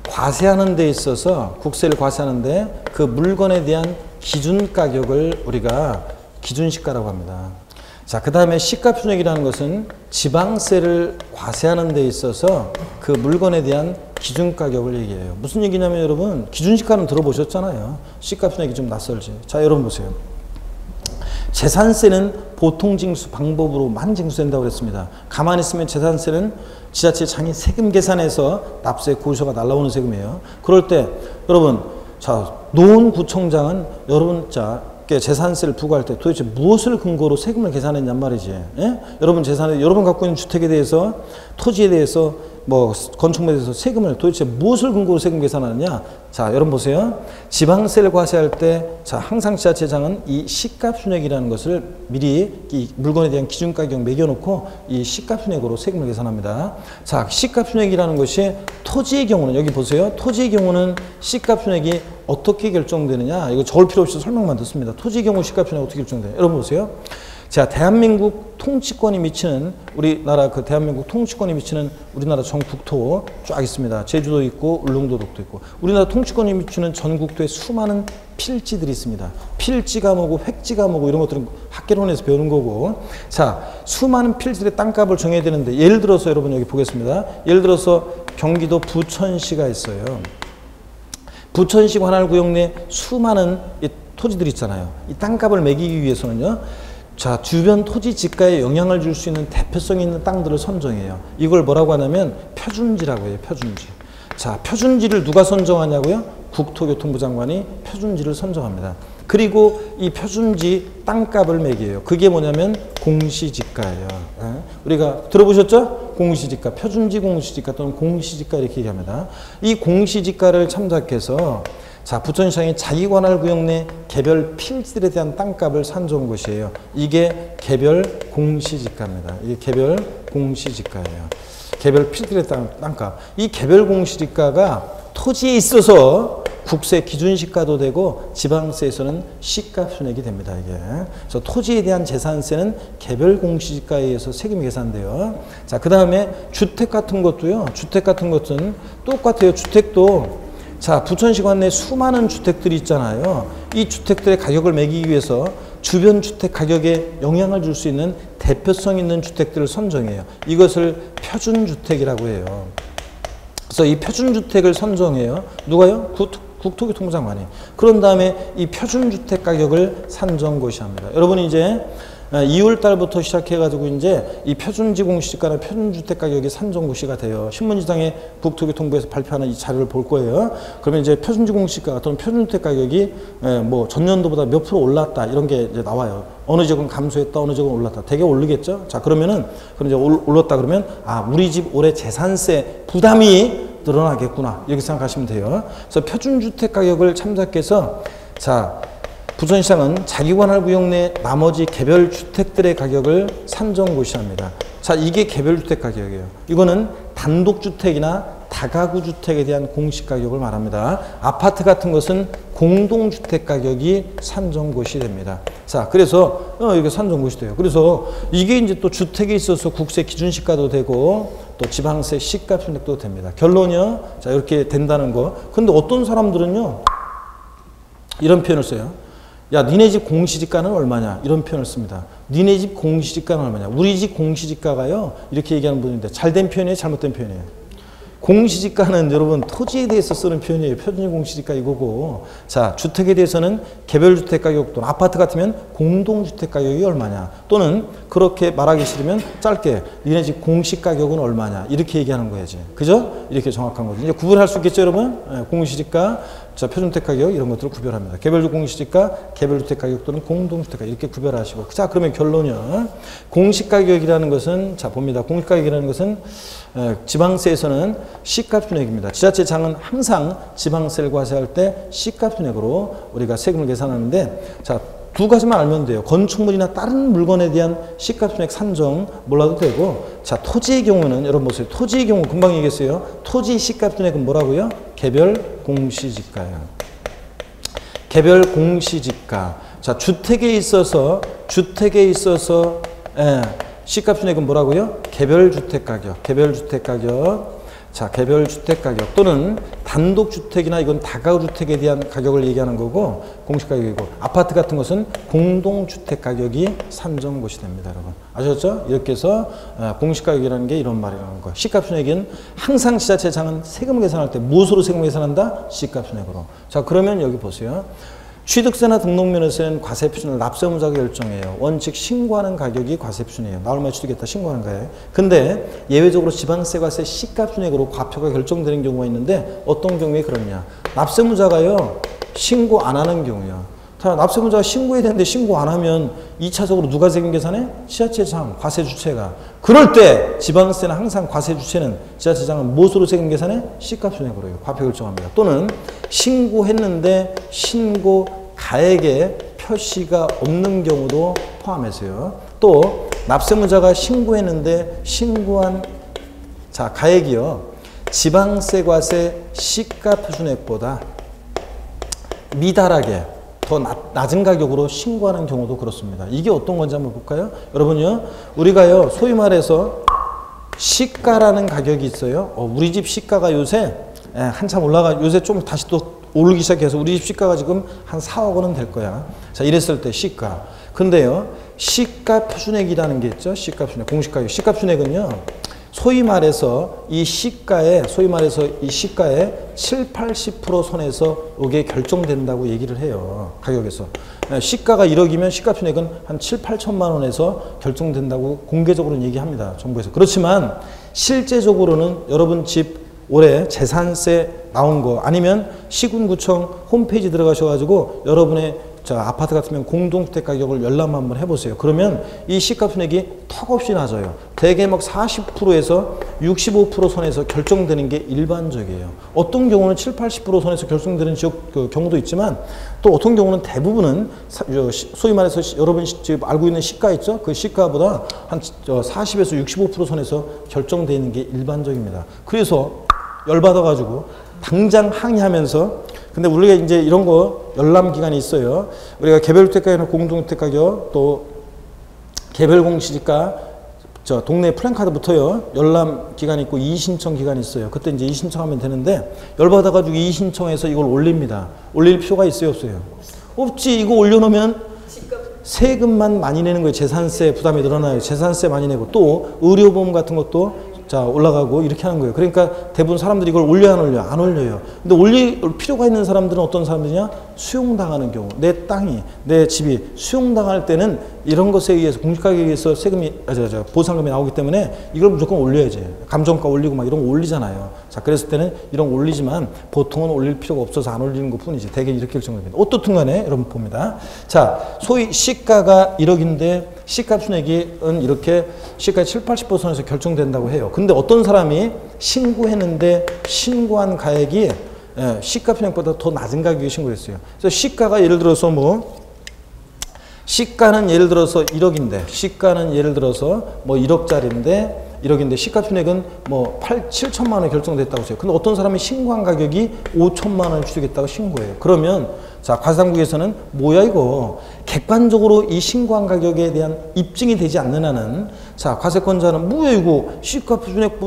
과세하는 데 있어서 국세를 과세하는데 그 물건에 대한 기준 가격을 우리가 기준시가라고 합니다. 자, 그 다음에 시가 표준액이라는 것은 지방세를 과세하는 데 있어서 그 물건에 대한 기준 가격을 얘기해요. 무슨 얘기냐면 여러분 기준시가는 들어보셨잖아요. 시가 표준액이 좀 낯설지. 자, 여러분 보세요. 재산세는 보통징수 방법으로만 징수된다고 그랬습니다. 가만히 있으면 재산세는 지자체장이 세금 계산해서 납세 고지서가 날라오는 세금이에요. 그럴 때 여러분, 자, 노원구청장은 여러분 재산세를 부과할 때 도대체 무엇을 근거로 세금을 계산했냔 말이지. 예? 여러분 갖고 있는 주택에 대해서, 토지에 대해서, 뭐 건축물에 대해서 세금을 도대체 무엇을 근거로 세금 계산하느냐? 자, 여러분 보세요. 지방세를 과세할 때, 자, 항상 지자체장은 이 시가표준액이라는 것을 미리 이 물건에 대한 기준가격 매겨놓고 이 시가표준액으로 세금을 계산합니다. 자, 시가표준액이라는 것이 토지의 경우는 여기 보세요. 토지의 경우는 시가표준액이 어떻게 결정되느냐? 이거 적을 필요 없이 설명만 듣습니다. 토지의 경우 시가표준액 어떻게 결정돼요? 여러분 보세요. 자, 대한민국 통치권이 미치는 우리나라 대한민국 통치권이 미치는 우리나라 전 국토 쫙 있습니다. 제주도 있고 울릉도도 있고 우리나라 통치권이 미치는 전 국토에 수많은 필지들이 있습니다. 필지가 뭐고 획지가 뭐고 이런 것들은 학개론에서 배우는 거고. 자, 수많은 필지들의 땅값을 정해야 되는데 예를 들어서 여러분 여기 보겠습니다. 예를 들어서 경기도 부천시가 있어요. 부천시 관할구역 내 수많은 이 토지들이 있잖아요. 이 땅값을 매기기 위해서는요. 자, 주변 토지 지가에 영향을 줄 수 있는 대표성 있는 땅들을 선정해요. 이걸 뭐라고 하냐면 표준지라고 해요. 표준지. 자, 표준지를 누가 선정하냐고요? 국토교통부 장관이 표준지를 선정합니다. 그리고 이 표준지 땅값을 매겨요. 그게 뭐냐면 공시지가예요. 우리가 들어보셨죠? 공시지가, 표준지 공시지가 또는 공시지가 이렇게 얘기합니다. 이 공시지가를 참작해서 자, 부천시장이 자기 관할 구역 내 개별 필지들에 대한 땅값을 산정한 것이에요. 이게 개별 공시지가입니다. 이게 개별 공시지가예요. 개별 필지들에 대한 땅값. 이 개별 공시지가가 토지에 있어서 국세 기준시가도 되고 지방세에서는 시가 순액이 됩니다. 이게. 그래서 토지에 대한 재산세는 개별 공시지가에 의해서 세금이 계산돼요. 자, 그 다음에 주택 같은 것도요. 주택 같은 것은 똑같아요. 주택도 자, 부천시관 내 수많은 주택들이 있잖아요. 이 주택들의 가격을 매기기 위해서 주변 주택 가격에 영향을 줄 수 있는 대표성 있는 주택들을 선정해요. 이것을 표준주택이라고 해요. 그래서 이 표준주택을 선정해요. 누가요? 국토교통부장관이. 그런 다음에 이 표준주택 가격을 산정고시합니다. 여러분이 이제 2월 달부터 시작해가지고 이제 이 표준지 공시지가나 표준주택 가격이 산정고시가 돼요. 신문지상에 국토교통부에서 발표하는 이 자료를 볼 거예요. 그러면 이제 표준지 공시지가 또는 표준주택 가격이 뭐 전년도보다 몇 프로 올랐다 이런 게 이제 나와요. 어느 지역은 감소했다, 어느 지역은 올랐다. 되게 오르겠죠. 자, 그러면은 그럼 이제 올랐다 그러면 아, 우리 집 올해 재산세 부담이 늘어나겠구나 이렇게 생각하시면 돼요. 그래서 표준주택 가격을 참작해서 자. 부천시장은 자기 관할 구역 내 나머지 개별 주택들의 가격을 산정고시합니다. 자, 이게 개별 주택 가격이에요. 이거는 단독주택이나 다가구 주택에 대한 공시 가격을 말합니다. 아파트 같은 것은 공동주택 가격이 산정고시 됩니다. 자, 그래서 이게 산정고시 돼요. 그래서 이게 이제 또 주택에 있어서 국세 기준시가도 되고 또 지방세 시가 편액도 됩니다. 결론이요. 자, 이렇게 된다는 거. 근데 어떤 사람들은요. 이런 표현을 써요. 야, 니네 집 공시지가는 얼마냐? 이런 표현을 씁니다. 니네 집 공시지가는 얼마냐? 우리 집 공시지가가요. 이렇게 얘기하는 분인데 잘된 표현이에요? 잘못된 표현이에요? 공시지가는 여러분 토지에 대해서 쓰는 표현이에요. 표준지 공시지가 이거고. 자, 주택에 대해서는 개별주택 가격 또는 아파트 같으면 공동주택 가격이 얼마냐? 또는 그렇게 말하기 싫으면 짧게 니네 집 공시가격은 얼마냐? 이렇게 얘기하는 거야지. 그죠? 이렇게 정확한 거죠. 이제 구분할 수 있겠죠, 여러분? 공시지가, 자, 표준주택 가격 이런 것들을 구별합니다. 개별주 공시지가, 개별주택 가격 또는 공동주택 가격 이렇게 구별하시고. 자, 그러면 결론이요. 공시가격이라는 것은 자, 봅니다. 공시가격이라는 것은 지방세에서는 시가순액입니다. 지자체장은 항상 지방세를 과세할 때 시가순액으로 우리가 세금을 계산하는데 자, 두 가지만 알면 돼요. 건축물이나 다른 물건에 대한 시가순액 산정 몰라도 되고 자, 토지의 경우는 여러분 보세요. 토지의 경우 금방 얘기했어요. 토지 시가순액은 뭐라고요? 개별 공시지가예요. 개별 공시지가. 자, 주택에 있어서 시가순액은 뭐라고요? 개별주택가격, 개별주택가격. 자, 개별주택가격 또는 단독주택이나 이건 다가구주택에 대한 가격을 얘기하는 거고 공시가격이고 아파트 같은 것은 공동주택가격이 산정고시 됩니다, 여러분. 아셨죠? 이렇게 해서 공시가격이라는 게 이런 말이라는 거예요. 시가순액은 항상 지자체장은 세금 계산할 때 무엇으로 세금 계산한다? 시가순액으로. 자, 그러면 여기 보세요. 취득세나 등록면허세는 과세표준을 납세의무자가 결정해요. 원칙 신고하는 가격이 과세표준이에요. 나 얼마 취득했다 신고하는 거예요. 근데 예외적으로 지방세 과세 시가순액으로 과표가 결정되는 경우가 있는데 어떤 경우에 그러냐. 납세의무자가요. 신고 안 하는 경우요. 납세의무자가 신고해야 되는데 신고 안 하면 2차적으로 누가 세금 계산해? 지자체장, 과세주체가. 그럴 때 지방세는 항상 과세주체는 지자체장은 무엇으로 세금 계산해? 시가순액으로 해요. 과표 결정합니다. 또는 신고했는데 신고 가액에 표시가 없는 경우도 포함해서요. 또 납세의무자가 신고했는데 신고한 자, 가액이요. 지방세 과세 시가표준액보다 미달하게 더 낮은 가격으로 신고하는 경우도 그렇습니다. 이게 어떤 건지 한번 볼까요? 여러분요, 우리가요, 소위 말해서 시가라는 가격이 있어요. 우리 집 시가가 요새 한참 올라가, 요새 좀 다시 또 오르기 시작해서 우리 집 시가가 지금 한 4억 원은 될 거야. 자, 이랬을 때 시가. 근데요, 시가 표준액이라는 게 있죠. 시가 표준액, 공시가격. 시가 표준액은요, 소위 말해서 이 시가에 7, 80% 선에서 이게 결정된다고 얘기를 해요. 가격에서. 시가가 1억이면 시가표준액은 한 7, 8천만 원에서 결정된다고 공개적으로는 얘기합니다. 정부에서. 그렇지만 실제적으로는 여러분 집 올해 재산세 나온 거 아니면 시군구청 홈페이지 들어가셔가지고 여러분의 아파트 같으면 공동주택 가격을 열람 한번 해보세요. 그러면 이 시가순액이 턱없이 낮아요. 대개 막 40%에서 65% 선에서 결정되는 게 일반적이에요. 어떤 경우는 7, 80% 선에서 결정되는 지역 경우도 있지만 또 어떤 경우는 대부분은 소위 말해서 여러분이 지금 알고 있는 시가 있죠? 그 시가보다 한 40에서 65% 선에서 결정되는 게 일반적입니다. 그래서 열받아가지고 당장 항의하면서 근데 우리가 이제 이런 거 열람 기간이 있어요. 우리가 개별주택 가격이나 공동주택 가격 또 개별 공시지가 동네 플랜카드부터요. 열람 기간이 있고 이의신청 기간이 있어요. 그때 이제 이의신청하면 되는데 열받아가지고 이의신청해서 이걸 올립니다. 올릴 필요가 있어요, 없어요? 없지. 이거 올려놓으면 세금만 많이 내는 거예요. 재산세 부담이 늘어나요. 재산세 많이 내고 또 의료보험 같은 것도 올라가고 이렇게 하는 거예요. 그러니까 대부분 사람들이 이걸 올려야 안 올려요? 안 올려요. 근데 올릴 필요가 있는 사람들은 어떤 사람들이냐? 수용당하는 경우. 내 땅이, 내 집이 수용당할 때는 이런 것에 의해서 공시가격에 의해서 세금이, 보상금이 나오기 때문에 이걸 무조건 올려야지. 감정가 올리고 막 이런 거 올리잖아요. 자, 그랬을 때는 이런 거 올리지만 보통은 올릴 필요가 없어서 안 올리는 것 뿐이지. 대개 이렇게 결정됩니다. 어떻든 간에 여러분 봅니다. 자, 소위 시가가 1억인데 시가 순액은 이렇게 시가 7, 80% 선에서 결정된다고 해요. 근데 어떤 사람이 신고했는데 신고한 가액이 시가 순액보다 더 낮은 가격에 신고했어요. 그래서 시가가 예를 들어서 시가는 예를 들어서 1억인데 시가는 예를 들어서 1억짜리인데 시가 순액은 7천만 원에 결정됐다고 해요. 근데 어떤 사람이 신고한 가격이 5천만 원을 주겠다고 신고해요. 그러면 자, 과세당국에서는 뭐야 이거 객관적으로 이 신고한 가격에 대한 입증이 되지 않는 한은 자, 과세권자는 뭐야 이거 시가 순액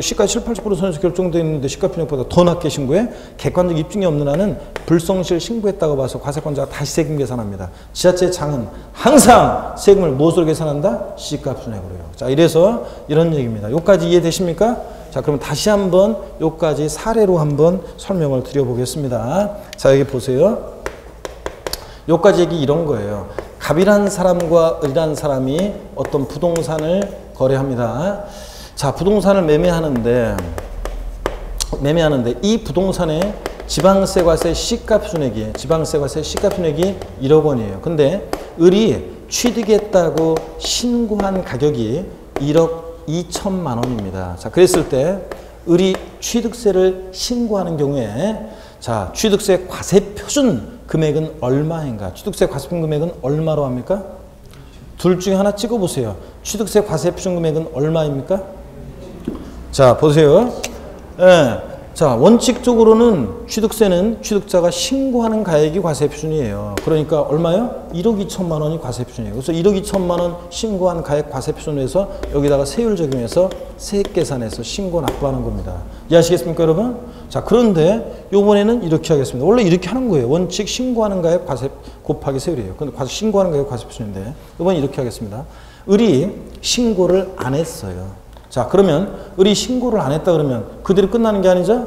시가 7, 80% 선에서 결정되어 있는데 시가 순액보다 더 낮게 신고해? 객관적 입증이 없는 한은 불성실 신고했다고 봐서 과세권자가 다시 세금 계산합니다. 지자체장은 항상 세금을 무엇으로 계산한다? 시가 순액으로요. 자, 이래서 이런 얘기입니다. 여기까지 이해되십니까? 자, 그럼 다시 한번 여기까지 사례로 한번 설명을 드려보겠습니다. 자, 여기 보세요. 여기까지 얘기 이런 거예요. 갑이란 사람과 을이란 사람이 어떤 부동산을 거래합니다. 자, 부동산을 매매하는데 이 부동산의 지방세 과세 시가 순액이 1억 원이에요. 근데 을이 취득했다고 신고한 가격이 1억 2천만 원입니다. 자, 그랬을 때 을이 취득세를 신고하는 경우에 자, 취득세 과세 표준 금액은 얼마인가? 취득세 과세 표준 금액은 얼마로 합니까? 둘 중에 하나 찍어보세요. 취득세 과세 표준 금액은 얼마입니까? 자, 보세요. 자, 원칙적으로는 취득세는 취득자가 신고하는 가액이 과세 표준이에요. 그러니까 얼마요? 1억 2천만 원이 과세 표준이에요. 그래서 1억 2천만 원 신고한 가액 과세 표준으로 해서 여기다가 세율 적용해서 세액 계산해서 신고 납부하는 겁니다. 이해하시겠습니까, 여러분? 자, 그런데 이번에는 이렇게 하겠습니다. 원래 이렇게 하는 거예요. 원칙 신고하는 가액 과세 곱하기 세율이에요. 근데 신고하는 가액 과세 표준인데 이번엔 이렇게 하겠습니다. 을이 신고를 안 했어요. 자, 그러면 을이 신고를 안 했다 그러면 그대로 끝나는 게 아니죠?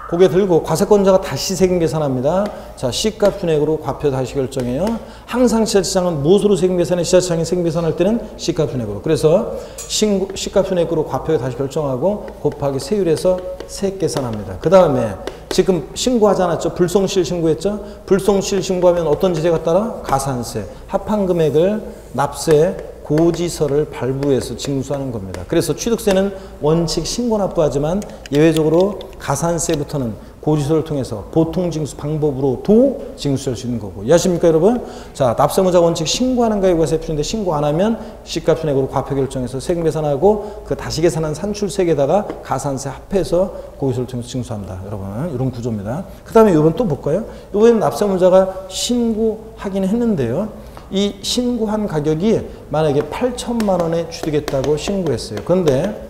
고개 들고 과세권자가 다시 세금 계산합니다. 자, 시가 순액으로 과표 다시 결정해요. 항상 지자체장은 무엇으로 세금 계산해? 지자체장이 세금 계산할 때는 시가 순액으로. 그래서 시가 순액으로 과표에 다시 결정하고 곱하기 세율에서 세액 계산합니다. 그 다음에 지금 신고하지 않았죠? 불성실 신고했죠? 불성실 신고하면 어떤 제재가 따라? 가산세, 합한 금액을 납세 고지서를 발부해서 징수하는 겁니다. 그래서 취득세는 원칙 신고 납부하지만 예외적으로 가산세부터는 고지서를 통해서 보통징수 방법으로도 징수할 수 있는 거고. 이해하십니까, 여러분? 자, 납세무자 원칙 신고하는 가액 과세 표준인데 신고 안 하면 시가 순액으로 과표 결정해서 세금 계산하고 그 다시 계산한 산출세액에다가 가산세 합해서 고지서를 통해서 징수한다. 여러분, 이런 구조입니다. 그 다음에 이번 또 볼까요? 이번에는 납세무자가 신고하긴 했는데요. 이 신고한 가격이 만약에 8천만 원에 취득했다고 신고했어요. 근데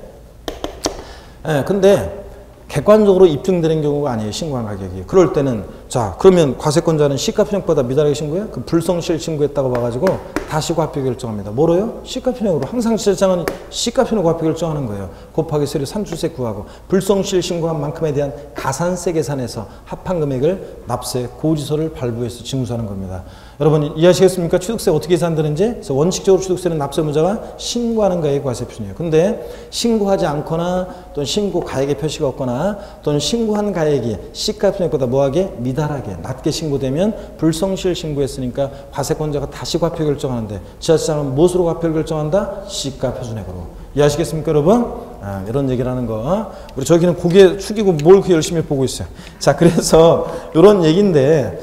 객관적으로 입증되는 경우가 아니에요. 신고한 가격이. 그럴 때는 자, 그러면 과세권자는 시가 순액보다 미달하게 신고해? 그 불성실 신고했다고 봐가지고 다시 과표 결정합니다. 뭐로요? 시가 순액으로. 항상 지자체장은 시가 순액 과표 결정하는 거예요. 곱하기 세율 산출세 구하고 불성실 신고한 만큼에 대한 가산세 계산해서 합한 금액을 납세 고지서를 발부해서 징수하는 겁니다. 여러분 이해하시겠습니까? 취득세 어떻게 계산되는지? 그래서 원칙적으로 취득세는 납세의무자가 신고하는 가액이 과세 표준이에요. 근데 신고하지 않거나 또는 신고 가액의 표시가 없거나 또는 신고한 가액이 시가 표준액보다 뭐하게? 미달하게 낮게 신고되면 불성실 신고했으니까 과세권자가 다시 과표 결정하는데 지자체장은 무엇으로 과표를 결정한다? 시가 표준액으로. 이해하시겠습니까 여러분? 이런 얘기를 하는 거. 우리 저기는 고개 숙이고 뭘 그렇게 열심히 보고 있어요. 자, 그래서 이런 얘기인데,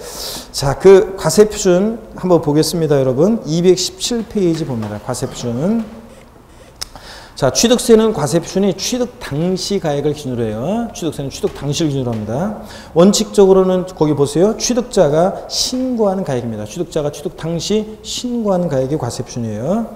자, 그 과세표준 한번 보겠습니다, 여러분. 217페이지 봅니다. 과세표준. 자, 취득세는 과세표준이 취득 당시 가액을 기준으로 해요. 취득세는 취득 당시를 기준으로 합니다. 원칙적으로는 거기 보세요. 취득자가 신고하는 가액입니다. 취득자가 취득 당시 신고하는 가액이 과세표준이에요.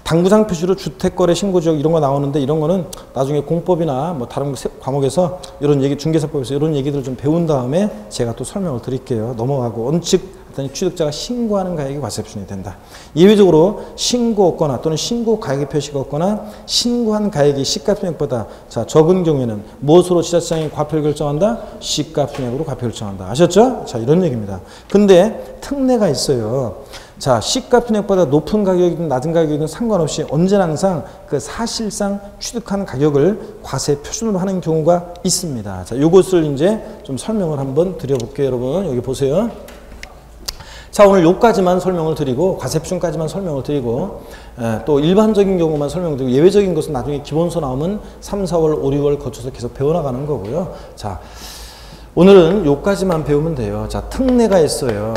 당구장 표시로 주택거래 신고지역 이런 거 나오는데 이런 거는 나중에 공법이나 뭐 다른 과목에서 이런 얘기, 중개사법에서 이런 얘기들을 좀 배운 다음에 제가 또 설명을 드릴게요. 넘어가고 원칙 취득자가 신고하는 가액이 과세표준이 된다. 예외적으로 신고 없거나 또는 신고 가액의 표시가 없거나 신고한 가액이 시가표준액보다 자 적은 경우에는 무엇으로 지자체장이 과표를 결정한다? 시가표준액으로 과표 결정한다. 아셨죠? 자 이런 얘기입니다. 근데 특례가 있어요. 자, 시가표준액보다 높은 가격이든 낮은 가격이든 상관없이 언제나 항상 그 사실상 취득한 가격을 과세 표준으로 하는 경우가 있습니다. 자, 요것을 이제 좀 설명을 한번 드려볼게요, 여러분. 여기 보세요. 자, 오늘 요까지만 설명을 드리고 과세 표준까지만 설명을 드리고 또 일반적인 경우만 설명드리고 예외적인 것은 나중에 기본서 나오면 3, 4월, 5, 6월 거쳐서 계속 배워나가는 거고요. 자, 오늘은 요까지만 배우면 돼요. 자, 특례가 있어요.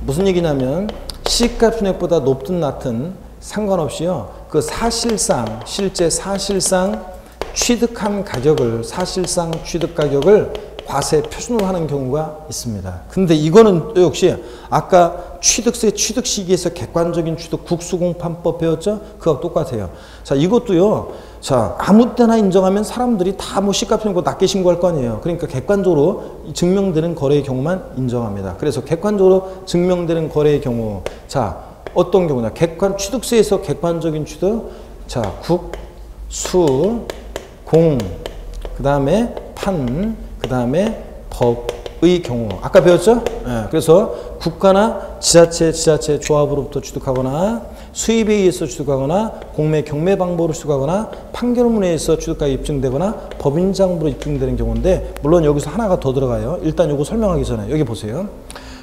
무슨 얘기냐면 시가표준액보다 높든 낮든 상관없이요. 그 사실상 실제 사실상 취득한 가격을 사실상 취득 가격을 과세 표준으로 하는 경우가 있습니다. 근데 이거는 또 역시 아까 취득세 취득 시기에서 객관적인 취득 국수공판법 배웠죠? 그거하고 똑같아요. 자, 이것도요. 자, 아무 때나 인정하면 사람들이 다 뭐 시가표준보다 낮게 신고할 거 아니에요. 그러니까 객관적으로 증명되는 거래의 경우만 인정합니다. 그래서 객관적으로 증명되는 거래의 경우, 자, 어떤 경우냐? 취득세에서 객관적인 취득, 자, 국, 수, 공, 그 다음에 판, 그 다음에 법의 경우. 아까 배웠죠? 예, 그래서 국가나 지자체 조합으로부터 취득하거나 수입에 의해서 취득하거나 공매 경매 방법으로 취득하거나 판결문에 의해서 취득가액이 입증되거나 법인장부로 입증되는 경우인데 물론 여기서 하나가 더 들어가요. 일단 요거 설명하기 전에 여기 보세요.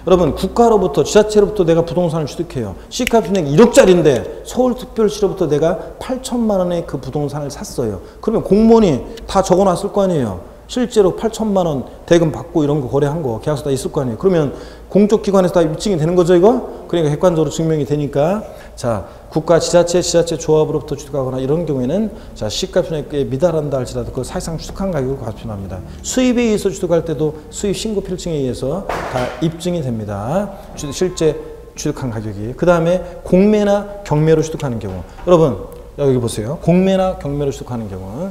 여러분 국가로부터 지자체로부터 내가 부동산을 취득해요. 시가표준액 1억짜리인데 서울특별시로부터 내가 8천만 원의 그 부동산을 샀어요. 그러면 공무원이 다 적어놨을 거 아니에요. 실제로 8천만 원 대금 받고 이런 거 거래한 거 계약서 다 있을 거 아니에요. 그러면 공적 기관에서 다 입증이 되는 거죠, 이거? 그러니까 객관적으로 증명이 되니까 자, 국가 지자체 조합으로부터 취득하거나 이런 경우에는 자, 시가표준액에 미달한다 할지라도 그 사실상 취득한 가격을 과표준합니다. 수입에 의해서 취득할 때도 수입 신고 필증에 의해서 다 입증이 됩니다. 실제 취득한 가격이. 그 다음에 공매나 경매로 취득하는 경우. 여러분, 여기 보세요. 공매나 경매로 취득하는 경우.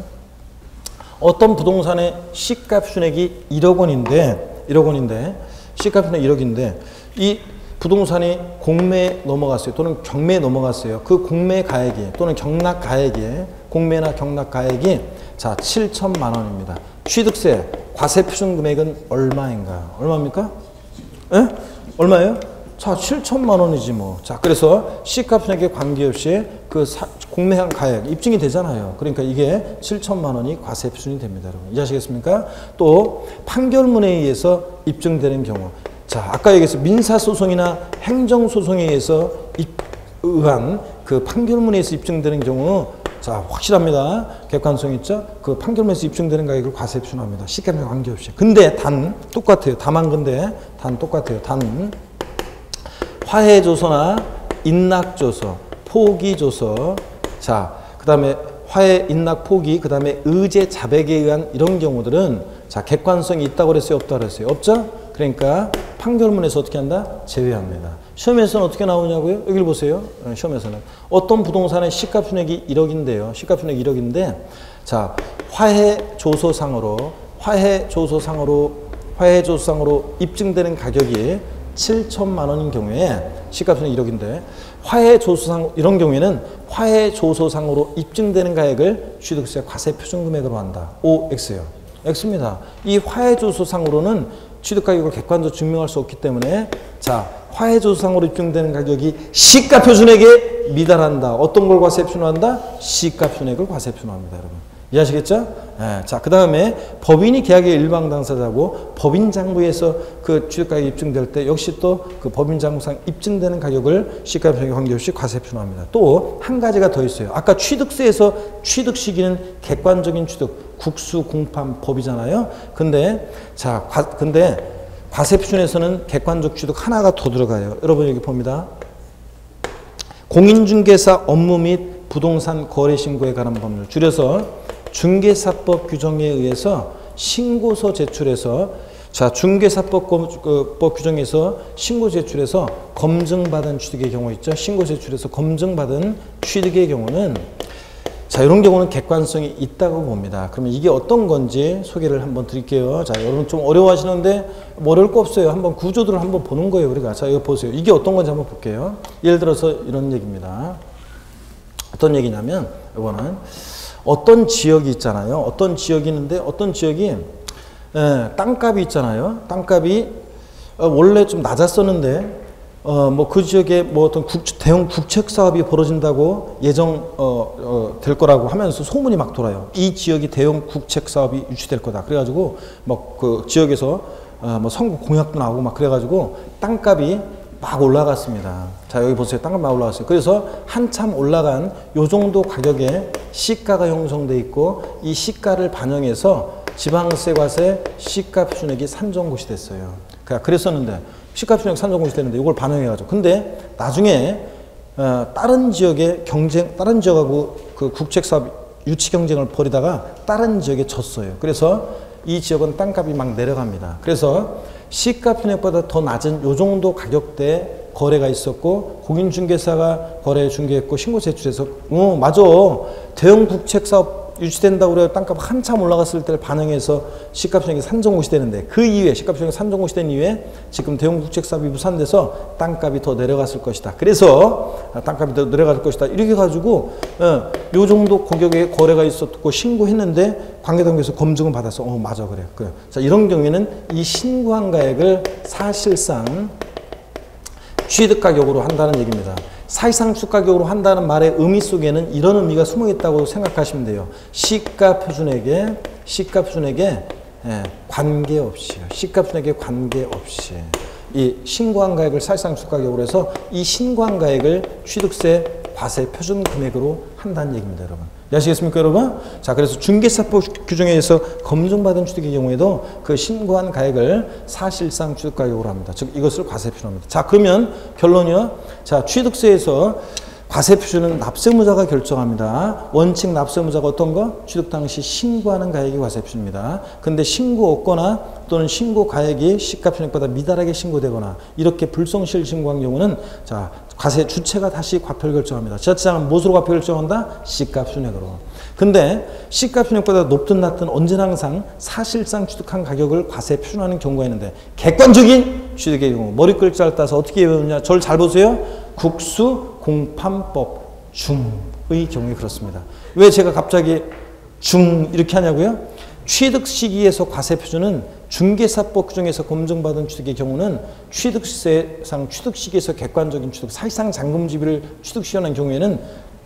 어떤 부동산의 시가표준액이 1억 원인데 시가표준액 1억인데 이 부동산이 공매에 넘어갔어요. 또는 경매에 넘어갔어요. 그 공매 가액이 또는 경락 가액이 공매나 경락 가액이 자 7천만 원입니다. 취득세 과세 표준 금액은 얼마인가? 얼마입니까? 에? 얼마예요? 자 7천만 원이지 뭐. 자 그래서 시가표준액에 관계없이 그 공매한 가액 입증이 되잖아요. 그러니까 이게 7천만 원이 과세 표준이 됩니다. 여러분 이해하시겠습니까? 또 판결문에 의해서 입증되는 경우. 자, 아까 얘기했어요. 민사소송이나 행정소송에 의해서 의한 그 판결문에 의해서 입증되는 경우, 자, 확실합니다. 객관성 있죠? 그 판결문에서 입증되는 가격을 과세 표준합니다. 시가표준과 관계없이. 근데 단, 똑같아요. 다만 근데, 단 똑같아요. 단, 화해조서나 인락조서, 포기조서, 자, 그 다음에 화해, 인락, 포기, 그 다음에 의제, 자백에 의한 이런 경우들은 자, 객관성이 있다고 그랬어요? 없다고 그랬어요? 없죠? 그러니까 판결문에서 어떻게 한다? 제외합니다. 시험에서는 어떻게 나오냐고요? 여기를 보세요. 시험에서는. 어떤 부동산의 시가표준액이 1억인데요. 시가표준액 1억인데, 자, 화해조서상으로 입증되는 가격이 7천만 원인 경우에 시가표준액 1억인데, 화해조서상, 이런 경우에는 화해조서상으로 입증되는 가액을 취득세 과세 표준금액으로 한다. O, X예요. X입니다. 이 화해조서상으로는 취득가격을 객관적으로 증명할 수 없기 때문에 자, 화해조상으로 입증되는 가격이 시가 표준액에 미달한다. 어떤 걸 과세 표준화한다? 시가 표준액을 과세 표준화합니다, 여러분. 이해하시겠죠? 네. 자, 그 다음에 법인이 계약의 일방 당사자고 법인장부에서 그 취득가격이 입증될 때 역시 또 그 법인장부상 입증되는 가격을 시가 표준액에 관계없이 과세 표준화합니다. 또 한 가지가 더 있어요. 아까 취득세에서 취득 시기는 객관적인 취득, 국수 공판 법이잖아요. 근데 과세 표준에서는 객관적 취득 하나가 더 들어가요. 여러분 여기 봅니다. 공인중개사 업무 및 부동산 거래 신고에 관한 법률, 줄여서 중개사법 규정에 의해서 신고서 제출해서, 자, 중개사법 규정에서 신고 제출해서 검증받은 취득의 경우 있죠. 신고 제출해서 검증받은 취득의 경우는, 자, 이런 경우는 객관성이 있다고 봅니다. 그러면 이게 어떤 건지 소개를 한번 드릴게요. 자, 여러분 좀 어려워하시는데 뭐 어려울 거 없어요. 한번 구조들을 한번 보는 거예요, 우리가. 자, 이거 보세요. 이게 어떤 건지 한번 볼게요. 예를 들어서 이런 얘기입니다. 어떤 얘기냐면, 이거는 어떤 지역이 있잖아요. 어떤 지역이 있는데 어떤 지역이 땅값이 있잖아요. 땅값이 원래 좀 낮았었는데 뭐 그 지역에 뭐 어떤 대형 국책 사업이 벌어진다고 될 거라고 하면서 소문이 막 돌아요. 이 지역이 대형 국책 사업이 유치될 거다. 그래가지고 뭐 그 지역에서 뭐 선거 공약도 나오고 막 그래가지고 땅값이 막 올라갔습니다. 자, 여기 보세요. 땅값 막 올라갔어요. 그래서 한참 올라간 요 정도 가격에 시가가 형성돼 있고, 이 시가를 반영해서 지방세 과세 시가 표준액이 산정고시 됐어요. 그랬었는데 시가 표준액 산정고시 되는데 이걸 반영해가지고, 근데 나중에 다른 지역에 다른 지역하고 그 국책사업 유치 경쟁을 벌이다가 다른 지역에 졌어요. 그래서 이 지역은 땅값이 막 내려갑니다. 그래서 시가 표준액보다 더 낮은 요 정도 가격대에 거래가 있었고, 공인중개사가 거래 중개했고 신고 제출해서 맞아, 대형 국책사업 유치된다고 그래요. 땅값 한참 올라갔을 때를 반영해서 시가 표준액이 산정고시 되는데, 그 이후에 시가 표준액이 산정고시 된 이후에 지금 대형 국책사업이 무산돼서 땅값이 더 내려갔을 것이다. 그래서 땅값이 더 내려갈 것이다. 이렇게 가지고 요 정도 가격에 거래가 있었고 신고했는데 관계당국에서 검증을 받아서 맞아, 그래. 자, 이런 경우에는 이 신고한 가액을 사실상 취득가격으로 한다는 얘기입니다. 사실상 취득가격으로 한다는 말의 의미 속에는 이런 의미가 숨어 있다고 생각하시면 돼요. 시가 표준액에 관계없이요. 시가 표준액에 관계없이 이 신고한 가액을 사실상 취득가격으로 해서 이 신고한 가액을 취득세 과세 표준 금액으로 한다는 얘기입니다, 여러분. 이해하시겠습니까, 여러분? 자, 그래서 중개사법 규정에 의해서 검증받은 취득의 경우에도 그 신고한 가액을 사실상 취득가격으로 합니다. 즉, 이것을 과세 표준합니다. 자, 그러면 결론이요. 자, 취득세에서 과세 표준은 납세무자가 결정합니다. 원칙 납세무자가 어떤 거? 취득 당시 신고하는 가액이 과세 표준입니다. 근데 신고 없거나 또는 신고 가액이 시가 표준액보다 미달하게 신고되거나 이렇게 불성실 신고한 경우는, 자, 과세 주체가 다시 과표를 결정합니다. 지자체장은 무엇으로 과표 결정한다? 시가 표준액으로. 근데 시가 표준액보다 높든 낮든 언제나 항상 사실상 취득한 가격을 과세 표준하는 경우가 있는데, 객관적인 취득의 경우 머리글자를 따서 어떻게 외우느냐? 저를 잘 보세요. 국수 공판법 중의 경우에 그렇습니다. 왜 제가 갑자기 중 이렇게 하냐고요? 취득 시기에서 과세 표준은 중개사법 규정에서 검증받은 취득의 경우는 취득세상 취득 시기에서 객관적인 취득, 사실상 잔금지비를 취득 시현한 경우에는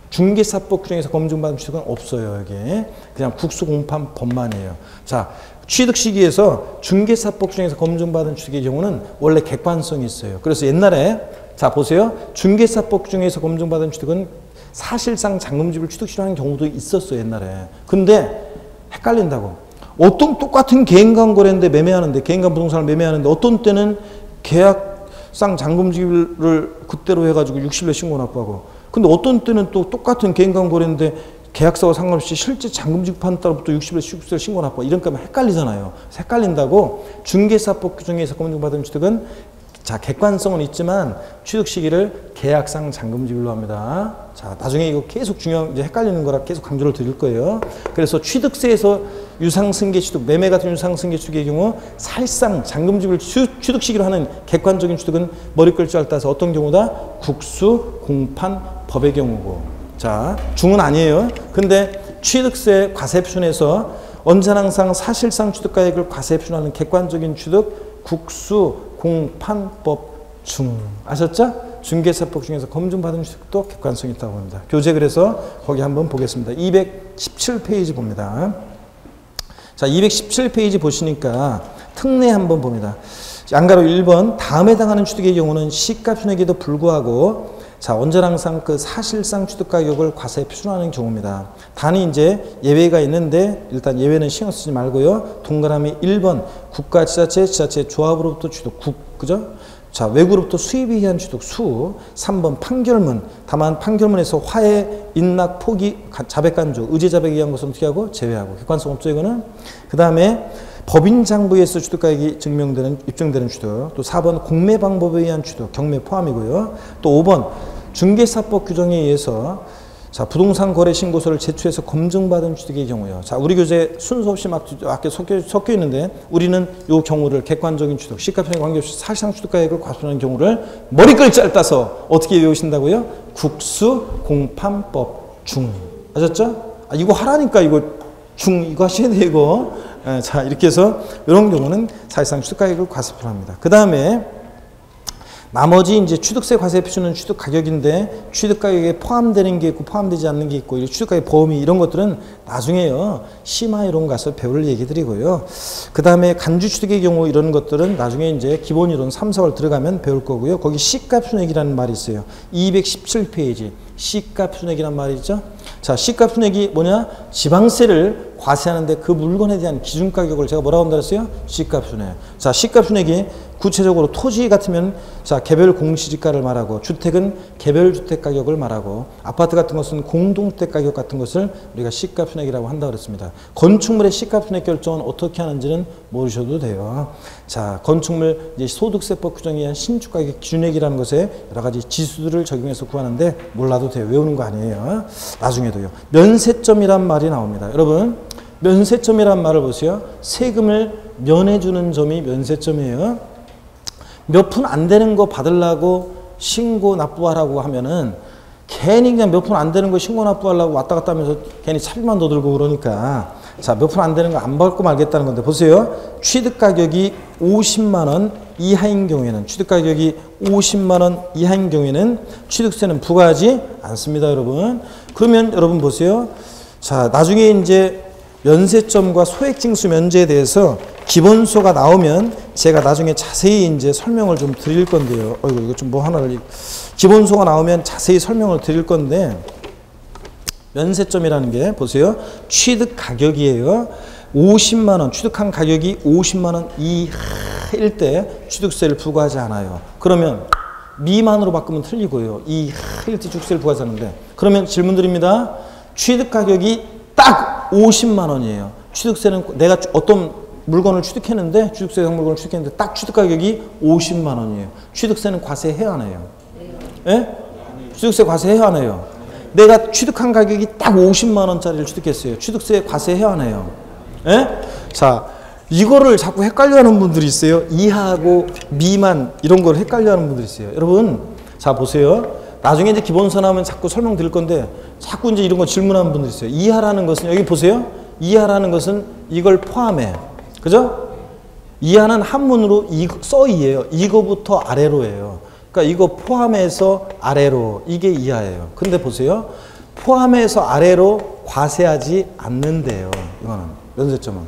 중개사법 규정에서 검증받은 취득은 없어요. 여기에 그냥 국수공판법만이에요. 자, 취득 시기에서 중개사법 규정에서 검증받은 취득의 경우는 원래 객관성이 있어요. 그래서 옛날에, 자, 보세요. 중개사법 규정에서 검증받은 취득은 사실상 잔금지비를 취득 시현하는 경우도 있었어요, 옛날에. 근데 헷갈린다고. 어떤 똑같은 개인간 거래인데 매매하는데, 개인간 부동산을 매매하는데 어떤 때는 계약상 잔금지비를 그때로 해가지고 60일 신고 납부하고, 근데 어떤 때는 또 똑같은 개인간 거래인데 계약서와 상관없이 실제 잔금지급 판 따로부터 60일, 60일 신고 납부하고 이러니까 헷갈리잖아요. 헷갈린다고 헷갈린다고 중개사법 규정에서 검증받은 취득은, 자, 객관성은 있지만 취득 시기를 계약상 잔금지급으로 합니다. 자, 나중에 이거 계속 중요한, 이제 헷갈리는 거라 계속 강조를 드릴 거예요. 그래서 취득세에서 유상승계 취득, 매매 같은 유상승계 취득의 경우 사실상 잔금지급을 취득 시기로 하는 객관적인 취득은 머리글자를 따서 어떤 경우다? 국수, 공판, 법의 경우고. 자, 중은 아니에요. 근데 취득세 과세 표준에서 언제나 항상 사실상 취득가액을 과세 표준하는 객관적인 취득, 국수, 공판법 중. 아셨죠? 중개사법 중에서 검증받은 취득도 객관성이 있다고 합니다. 교재 그래서 거기 한번 보겠습니다. 217페이지 봅니다. 자, 217페이지 보시니까 특례 한번 봅니다. 양가로 1번 다음에 해당하는 취득의 경우는 시가순액에도 불구하고 자, 언제나 항상 그 사실상 취득 가격을 과세에 표준하는 경우입니다. 단위 이제 예외가 있는데 일단 예외는 신경 쓰지 말고요. 동그라미 1번 국가 지자체, 지자체 조합으로부터 취득 그죠? 자, 외구로부터 수입에 의한 취득 수. 3번 판결문. 다만 판결문에서 화해, 인락, 포기, 자백간주, 의제 자백에 의한 것은 어떻게 하고 제외하고 객관성 없죠 이거는. 그 다음에 법인 장부에서 취득가액이 입증되는 취득. 또 4번 공매 방법에 의한 취득, 경매 포함이고요. 또 5번 중개사법 규정에 의해서 자, 부동산 거래 신고서를 제출해서 검증받은 취득의 경우요. 자, 우리 교재 순서 없이 막 섞여 있는데 우리는 이 경우를 객관적인 취득, 시가편에 관계없이 사실상 취득가액을 과소하는 경우를 머리글자를 따서 어떻게 외우신다고요? 국수공판법 중. 아셨죠? 아, 이거 하라니까 이거 중 이거 하셔야 돼요 이거. 자, 이렇게 해서 이런 경우는 사실상 취득가액을 과세표합니다. 그 다음에 나머지 이제 취득세 과세 표준은 취득 가격인데 취득 가격에 포함되는 게 있고 포함되지 않는 게 있고 취득 가격 범위 이런 것들은 나중에요 심화 이론 가서 배울 얘기 드리고요. 그 다음에 간주 취득의 경우 이런 것들은 나중에 이제 기본 이론 3, 4월 들어가면 배울 거고요. 거기 시가 순액이라는 말이 있어요. 217페이지 시가 순액이란 말이 있죠. 자, 시가 순액이 뭐냐? 지방세를 과세하는데 그 물건에 대한 기준 가격을 제가 뭐라고 한다 그랬어요? 시가 순액. 자, 시가 순액이 구체적으로 토지 같으면 자, 개별 공시지가를 말하고 주택은 개별 주택 가격을 말하고 아파트 같은 것은 공동주택 가격 같은 것을 우리가 시가 순액이라고 한다 그랬습니다. 건축물의 시가 순액 결정은 어떻게 하는지는 모르셔도 돼요. 자, 건축물 이제 소득세법 규정에 의한 신축 가격 기준액이라는 것에 여러 가지 지수들을 적용해서 구하는데 몰라도 돼요. 외우는 거 아니에요. 나중에도요. 면세점이란 말이 나옵니다. 여러분, 면세점이란 말을 보세요. 세금을 면해주는 점이 면세점이에요. 몇 푼 안 되는 거 받으려고 신고 납부하라고 하면은 괜히 그냥 몇 푼 안 되는 거 신고 납부하려고 왔다 갔다 하면서 괜히 차비만 더 들고 그러니까 자, 몇 푼 안 되는 거 안 받고 말겠다는 건데 보세요. 취득 가격이 50만 원 이하인 경우에는 취득 가격이 50만 원 이하인 경우에는 취득세는 부과하지 않습니다, 여러분. 그러면 여러분 보세요. 자, 나중에 이제 면세점과 소액징수 면제에 대해서 기본소가 나오면 제가 나중에 자세히 이제 설명을 좀 드릴 건데요. 어이구, 이거 좀 뭐 하나를. 기본소가 나오면 자세히 설명을 드릴 건데, 면세점이라는 게, 보세요. 취득 가격이에요. 50만원, 취득한 가격이 50만원 이하일 때 취득세를 부과하지 않아요. 그러면 미만으로 바꾸면 틀리고요. 이하일 때 취득세를 부과하지 않는데, 그러면 질문 드립니다. 취득 가격이 딱 50만원이에요. 취득세는 내가 어떤 물건을 취득했는데 취득세상 물건을 취득했는데 딱 취득 가격이 50만 원이에요. 취득세는 과세해야 하나요? 예? 취득세 과세해야 하나요? 내가 취득한 가격이 딱 50만 원짜리를 취득했어요. 취득세 과세해야 하나요? 예? 자, 이거를 자꾸 헷갈려하는 분들이 있어요. 이하하고 미만 이런 걸 헷갈려하는 분들이 있어요. 여러분, 자 보세요. 나중에 이제 기본서 나오면 자꾸 설명드릴 건데 자꾸 이제 이런 거 질문하는 분들이 있어요. 이하라는 것은 여기 보세요. 이하라는 것은 이걸 포함해. 그죠? 이하는 한문으로 써이에요. 이거부터 아래로예요. 그러니까 이거 포함해서 아래로 이게 이하예요. 근데 보세요. 포함해서 아래로 과세하지 않는데요. 이거는 면세점은.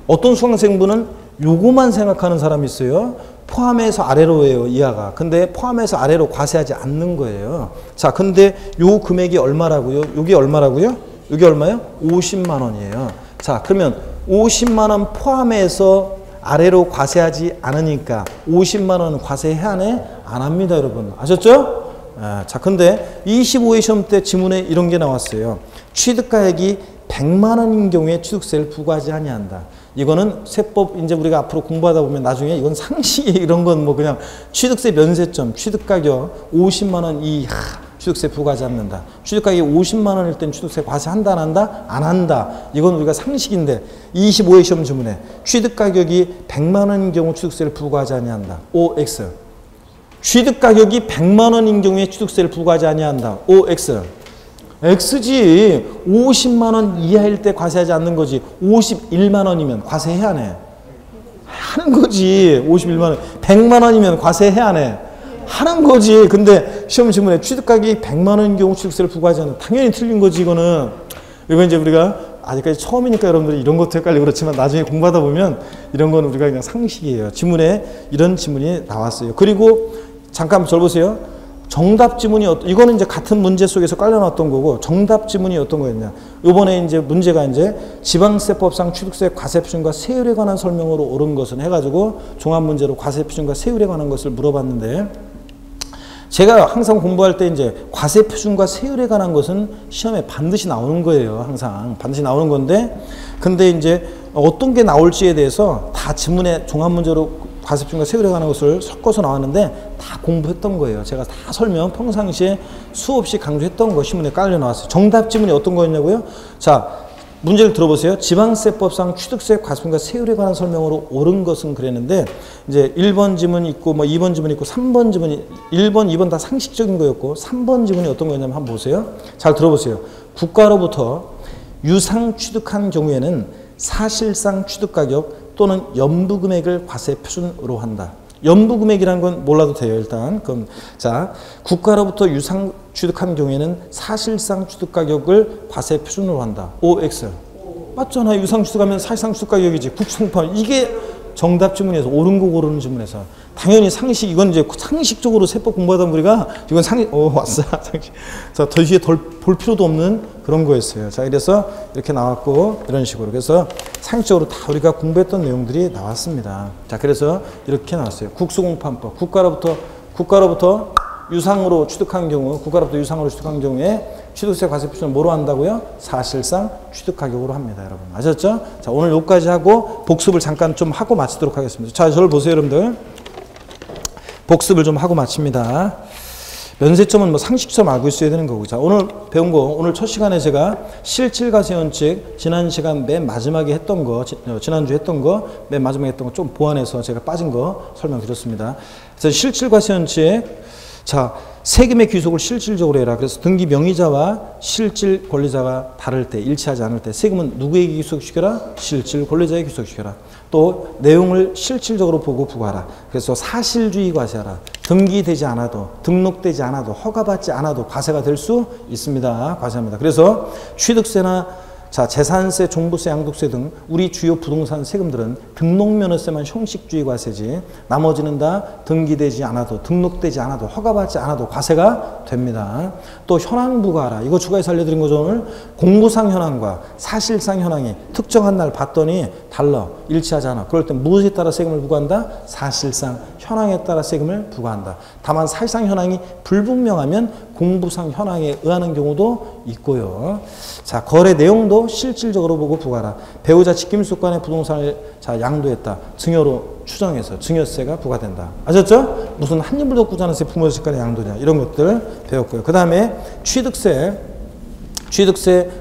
어떤 수강생분은 요거만 생각하는 사람이 있어요. 포함해서 아래로예요. 이하가. 근데 포함해서 아래로 과세하지 않는 거예요. 자, 근데 요 금액이 얼마라고요? 요게 얼마라고요? 요게 얼마요? 50만 원이에요. 자, 그러면 50만 원 포함해서 아래로 과세하지 않으니까 50만 원 과세해야 하네? 안 합니다, 여러분. 아셨죠? 자, 근데 25회 시험 때 지문에 이런 게 나왔어요. 취득가액이 100만 원인 경우에 취득세를 부과하지 아니한다. 이거는 세법 이제 우리가 앞으로 공부하다 보면 나중에 이건 상식이 이런 건 뭐 그냥 취득세 면세점, 취득가격 50만 원 이하 취득세 부과하지 않는다. 취득가격이 50만 원일 땐 취득세 과세한다 안 한다? 안 한다. 이건 우리가 상식인데 25회 시험 지문에 취득가격이 100만 원인 경우 취득세를 부과하지 아니한다. OX. 취득가격이 100만 원인 경우에 취득세를 부과하지 아니한다. OX. X지. 50만 원 이하일 때 과세하지 않는 거지. 51만 원이면 과세해야 하네. 하는 거지. 51만 원. 100만 원이면 과세해야 하네. 하는 거지. 근데 시험 지문에 취득가격이 100만 원인 경우 취득세를 부과하지 않는, 당연히 틀린 거지 이거는. 이거 이제 우리가 아직까지 처음이니까 여러분들이 이런 것도 헷갈리고 그렇지만 나중에 공부하다 보면 이런 건 우리가 그냥 상식이에요. 지문에 이런 지문이 나왔어요. 그리고 잠깐 절 보세요. 정답 지문이 이거는 이제 같은 문제 속에서 깔려 나왔던 거고, 정답 지문이 어떤 거였냐. 요번에 이제 문제가 이제 지방세법상 취득세 과세 표준과 세율에 관한 설명으로 옳은 것은 해가지고 종합 문제로 과세 표준과 세율에 관한 것을 물어봤는데, 제가 항상 공부할 때 이제 과세 표준과 세율에 관한 것은 시험에 반드시 나오는 거예요. 항상 반드시 나오는 건데, 근데 이제 어떤 게 나올지에 대해서 다 지문에 종합 문제로 과세 표준과 세율에 관한 것을 섞어서 나왔는데 다 공부했던 거예요. 제가 다 설명 평상시에 수없이 강조했던 거 시문에 깔려 나왔어요. 정답 지문이 어떤 거였냐고요? 자, 문제를 들어보세요. 지방세법상 취득세 과세 표준과 세율에 관한 설명으로 옳은 것은 그랬는데, 이제 1번 지문 있고 뭐 2번 지문 있고 3번 지문이 1번, 2번 다 상식적인 거였고 3번 지문이 어떤 거였냐면 한번 보세요. 잘 들어보세요. 국가로부터 유상 취득한 경우에는 사실상 취득가격 또는 연부금액을 과세 표준으로 한다. 연부금액이라는 건 몰라도 돼요. 일단 그럼 자, 국가로부터 유상 취득한 경우에는 사실상 취득가격을 과세 표준으로 한다. OX 맞잖아. 유상 취득하면 사실상 취득가격이지. 국성판 이게 정답 지문에서 옳은 거 고르는 지문에서 당연히 상식, 이건 이제 상식적으로 세법 공부하다 우리가 이건 왔어 상식. 자, 더 뒤에 볼 필요도 없는 그런 거였어요. 자, 이래서 이렇게 나왔고 이런 식으로. 그래서 상식적으로 다 우리가 공부했던 내용들이 나왔습니다. 자, 그래서 이렇게 나왔어요. 국수공판법. 국가로부터 유상으로 취득한 경우, 국가로부터 유상으로 취득한 경우에 취득세 과세 표준을 뭐로 한다고요? 사실상 취득 가격으로 합니다, 여러분. 아셨죠? 자, 오늘 여기까지 하고 복습을 잠깐 좀 하고 마치도록 하겠습니다. 자, 저를 보세요, 여러분들. 복습을 좀 하고 마칩니다. 면세점은 뭐 상식처럼 알고 있어야 되는 거고. 자, 오늘 배운 거, 오늘 첫 시간에 제가 실질과세원칙, 지난 시간 맨 마지막에 했던 거, 지난주 했던 거, 맨 마지막에 했던 거 좀 보완해서 제가 빠진 거 설명드렸습니다. 그래서 실질과세원칙, 자, 세금의 귀속을 실질적으로 해라. 그래서 등기 명의자와 실질 권리자가 다를 때, 일치하지 않을 때 세금은 누구에게 귀속시켜라? 실질 권리자에게 귀속시켜라. 또 내용을 실질적으로 보고 부과하라. 그래서 사실주의 과세하라. 등기되지 않아도, 등록되지 않아도, 허가받지 않아도 과세가 될 수 있습니다. 과세합니다. 그래서 취득세나 자, 재산세, 종부세, 양도세 등 우리 주요 부동산 세금들은 등록면허세만 형식주의 과세지, 나머지는 다 등기되지 않아도, 등록되지 않아도, 허가받지 않아도 과세가 됩니다. 또 현황 부과하라. 이거 추가해서 알려드린 거죠. 오늘 공부상 현황과 사실상 현황이 특정한 날 봤더니 달라, 일치하지 않아. 그럴 때 무엇에 따라 세금을 부과한다? 사실상 현황에 따라 세금을 부과한다. 다만 사실상 현황이 불분명하면 공부상 현황에 의하는 경우도 있고요. 자, 거래 내용도 실질적으로 보고 부과하라. 배우자 직김수간의 부동산을 자 양도했다. 증여로 추정해서 증여세가 부과된다. 아셨죠? 무슨 한입을 덮고 자는 세 부모 직간의 양도냐, 이런 것들 배웠고요. 그 다음에 취득세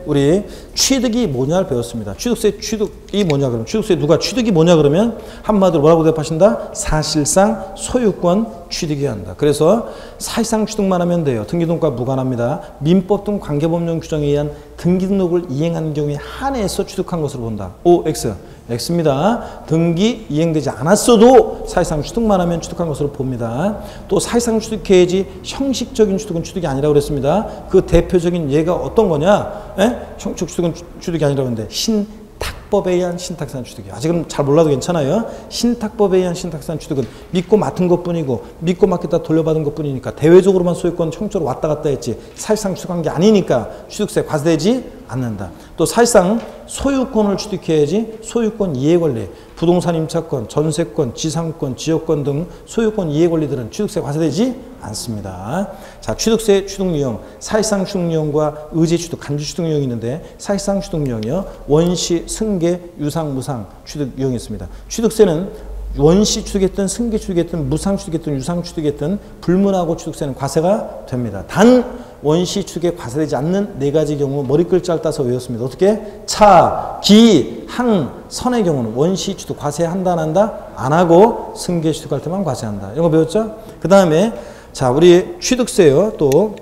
우리 취득이 뭐냐를 배웠습니다. 취득이 뭐냐 그러면 취득세 누가 취득이 뭐냐 그러면 한마디로 뭐라고 대답하신다? 사실상 소유권 취득이 한다. 그래서 사실상 취득만 하면 돼요. 등기등록과 무관합니다. 민법 등 관계법령 규정에 의한 등기등록을 이행한 경우에 한해서 취득한 것으로 본다. OX X입니다. 등기 이행되지 않았어도 사실상 취득만 하면 취득한 것으로 봅니다. 또 사실상 취득해야지 형식적인 취득은 취득이 아니라고 그랬습니다. 그 대표적인 예가 어떤 거냐? 형식 취득은 취득이 아니라고 했는데 신탁법에 의한 신탁산 취득이. 아직은 잘 몰라도 괜찮아요. 신탁법에 의한 신탁산 취득은 믿고 맡은 것뿐이고 믿고 맡겼다 돌려받은 것뿐이니까 대외적으로만 소유권 형적으로 왔다 갔다 했지 사실상 취득한 게 아니니까 취득세 과세되지 않는다. 또 사실상 소유권을 취득해야지 소유권 이해권리, 부동산 임차권, 전세권, 지상권, 지역권 등 소유권 이해권리들은 취득세 과세되지 않습니다. 자, 취득세 취득유형, 사실상 취득유형과 의제 취득, 간주 취득유형이 있는데 사실상 취득유형이요. 원시, 승계, 유상, 무상 취득유형이 있습니다. 취득세는 원시 취득했든 승계 취득했든 무상 취득했든 유상 취득했든 불문하고 취득세는 과세가 됩니다. 단 원시 취득에 과세되지 않는 네 가지 경우 머리 글자를 따서 외웠습니다. 어떻게? 차, 기, 항, 선의 경우는 원시 취득 과세한다 안 한다? 안 하고 승계 취득할 때만 과세한다. 이런 거 배웠죠? 그 다음에 자, 우리 취득세요. 또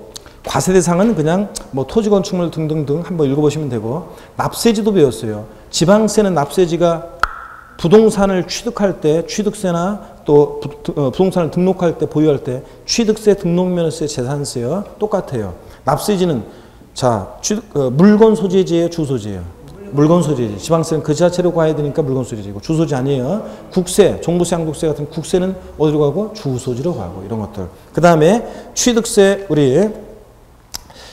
과세 대상은 그냥 뭐 토지 건축물 등등등 한번 읽어보시면 되고, 납세지도 배웠어요. 지방세는 납세지가 부동산을 취득할 때 취득세나 또 부동산을 등록할 때 보유할 때 취득세, 등록면허세, 재산세요. 똑같아요. 납세지는 자 물건 소재지예요, 주소지예요. 물건 소재지. 지방세는 그 자체로 가야 되니까 물건 소재지고 주소지 아니에요. 국세, 종부세, 양도세 같은 국세는 어디로 가고 주소지로 가고 이런 것들. 그 다음에 취득세 우리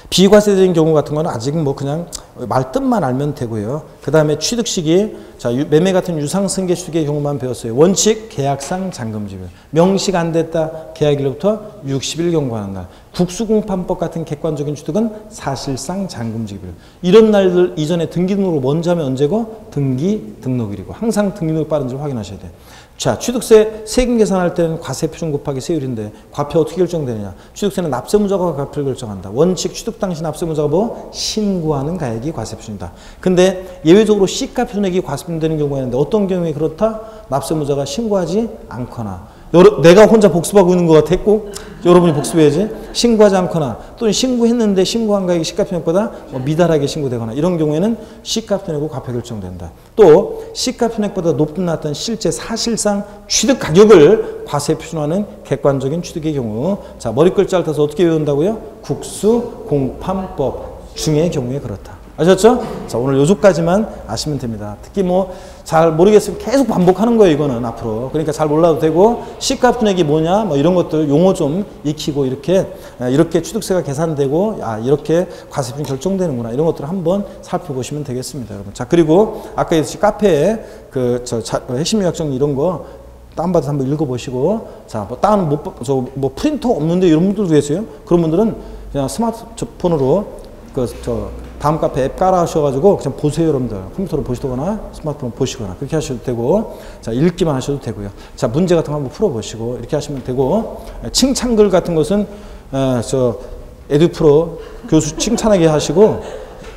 비과세된 경우 같은 거는 아직 뭐 그냥 말뜻만 알면 되고요. 그 다음에 취득 시기, 자 매매 같은 유상승계 취득의 경우만 배웠어요. 원칙 계약상 잔금지급. 명시가 안 됐다 계약일로부터 60일 경과하는 날. 국수공판법 같은 객관적인 취득은 사실상 잔금지급일. 이런 날들 이전에 등기 등록을 먼저 하면 언제고? 등기 등록일이고 항상 등기 등록 빠른지를 확인하셔야 돼요. 자, 취득세 세금 계산할 때는 과세 표준 곱하기 세율인데 과표 어떻게 결정되느냐? 취득세는 납세무자가 과표를 결정한다. 원칙 취득 당시 납세무자가 뭐? 신고하는 가액이 과세 표준이다. 근데 예외적으로 시가 표준액이 과세 표준되는 경우가 있는데 어떤 경우에 그렇다? 납세무자가 신고하지 않거나 내가 혼자 복습하고 있는 것 같았고 여러분이 복습해야지. 신고하지 않거나 또는 신고했는데 신고한 가액이 시가표준액보다 미달하게 신고되거나 이런 경우에는 시가표준액으로 과표 결정된다. 또 시가표준액보다 높든 낮든 실제 사실상 취득 가격을 과세 표준화하는 객관적인 취득의 경우 자 머리글자를 타서 어떻게 외운다고요? 국수공판법 중의 경우에 그렇다. 아셨죠? 자, 오늘 요조까지만 아시면 됩니다. 특히 뭐 잘 모르겠으면 계속 반복하는 거예요, 이거는 앞으로. 그러니까 잘 몰라도 되고 시가표준액이 뭐냐, 뭐 이런 것들 용어 좀 익히고 이렇게 취득세가 계산되고 이렇게 과세표준이 결정되는구나 이런 것들을 한번 살펴보시면 되겠습니다, 여러분. 자, 그리고 아까 얘기했듯이 카페에 핵심 요약정 이런 거 다운받아서 한번 읽어보시고 자, 뭐 다운 뭐 프린터 없는데 이런 분들도 계세요. 그런 분들은 그냥 스마트폰으로 다음 카페 앱 깔아 하셔가지고 그냥 보세요, 여러분들. 컴퓨터로 보시거나 스마트폰 보시거나 그렇게 하셔도 되고 자 읽기만 하셔도 되고요. 자 문제 같은 거 한번 풀어보시고 이렇게 하시면 되고 칭찬글 같은 것은 에듀프로 교수 칭찬하게 하시고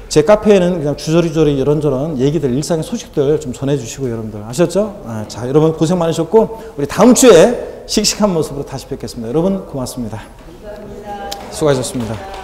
제 카페에는 그냥 주저리저리 이런저런 얘기들 일상의 소식들 좀 전해주시고 여러분들 아셨죠? 자 여러분 고생 많으셨고 우리 다음 주에 씩씩한 모습으로 다시 뵙겠습니다. 여러분 고맙습니다. 수고하셨습니다.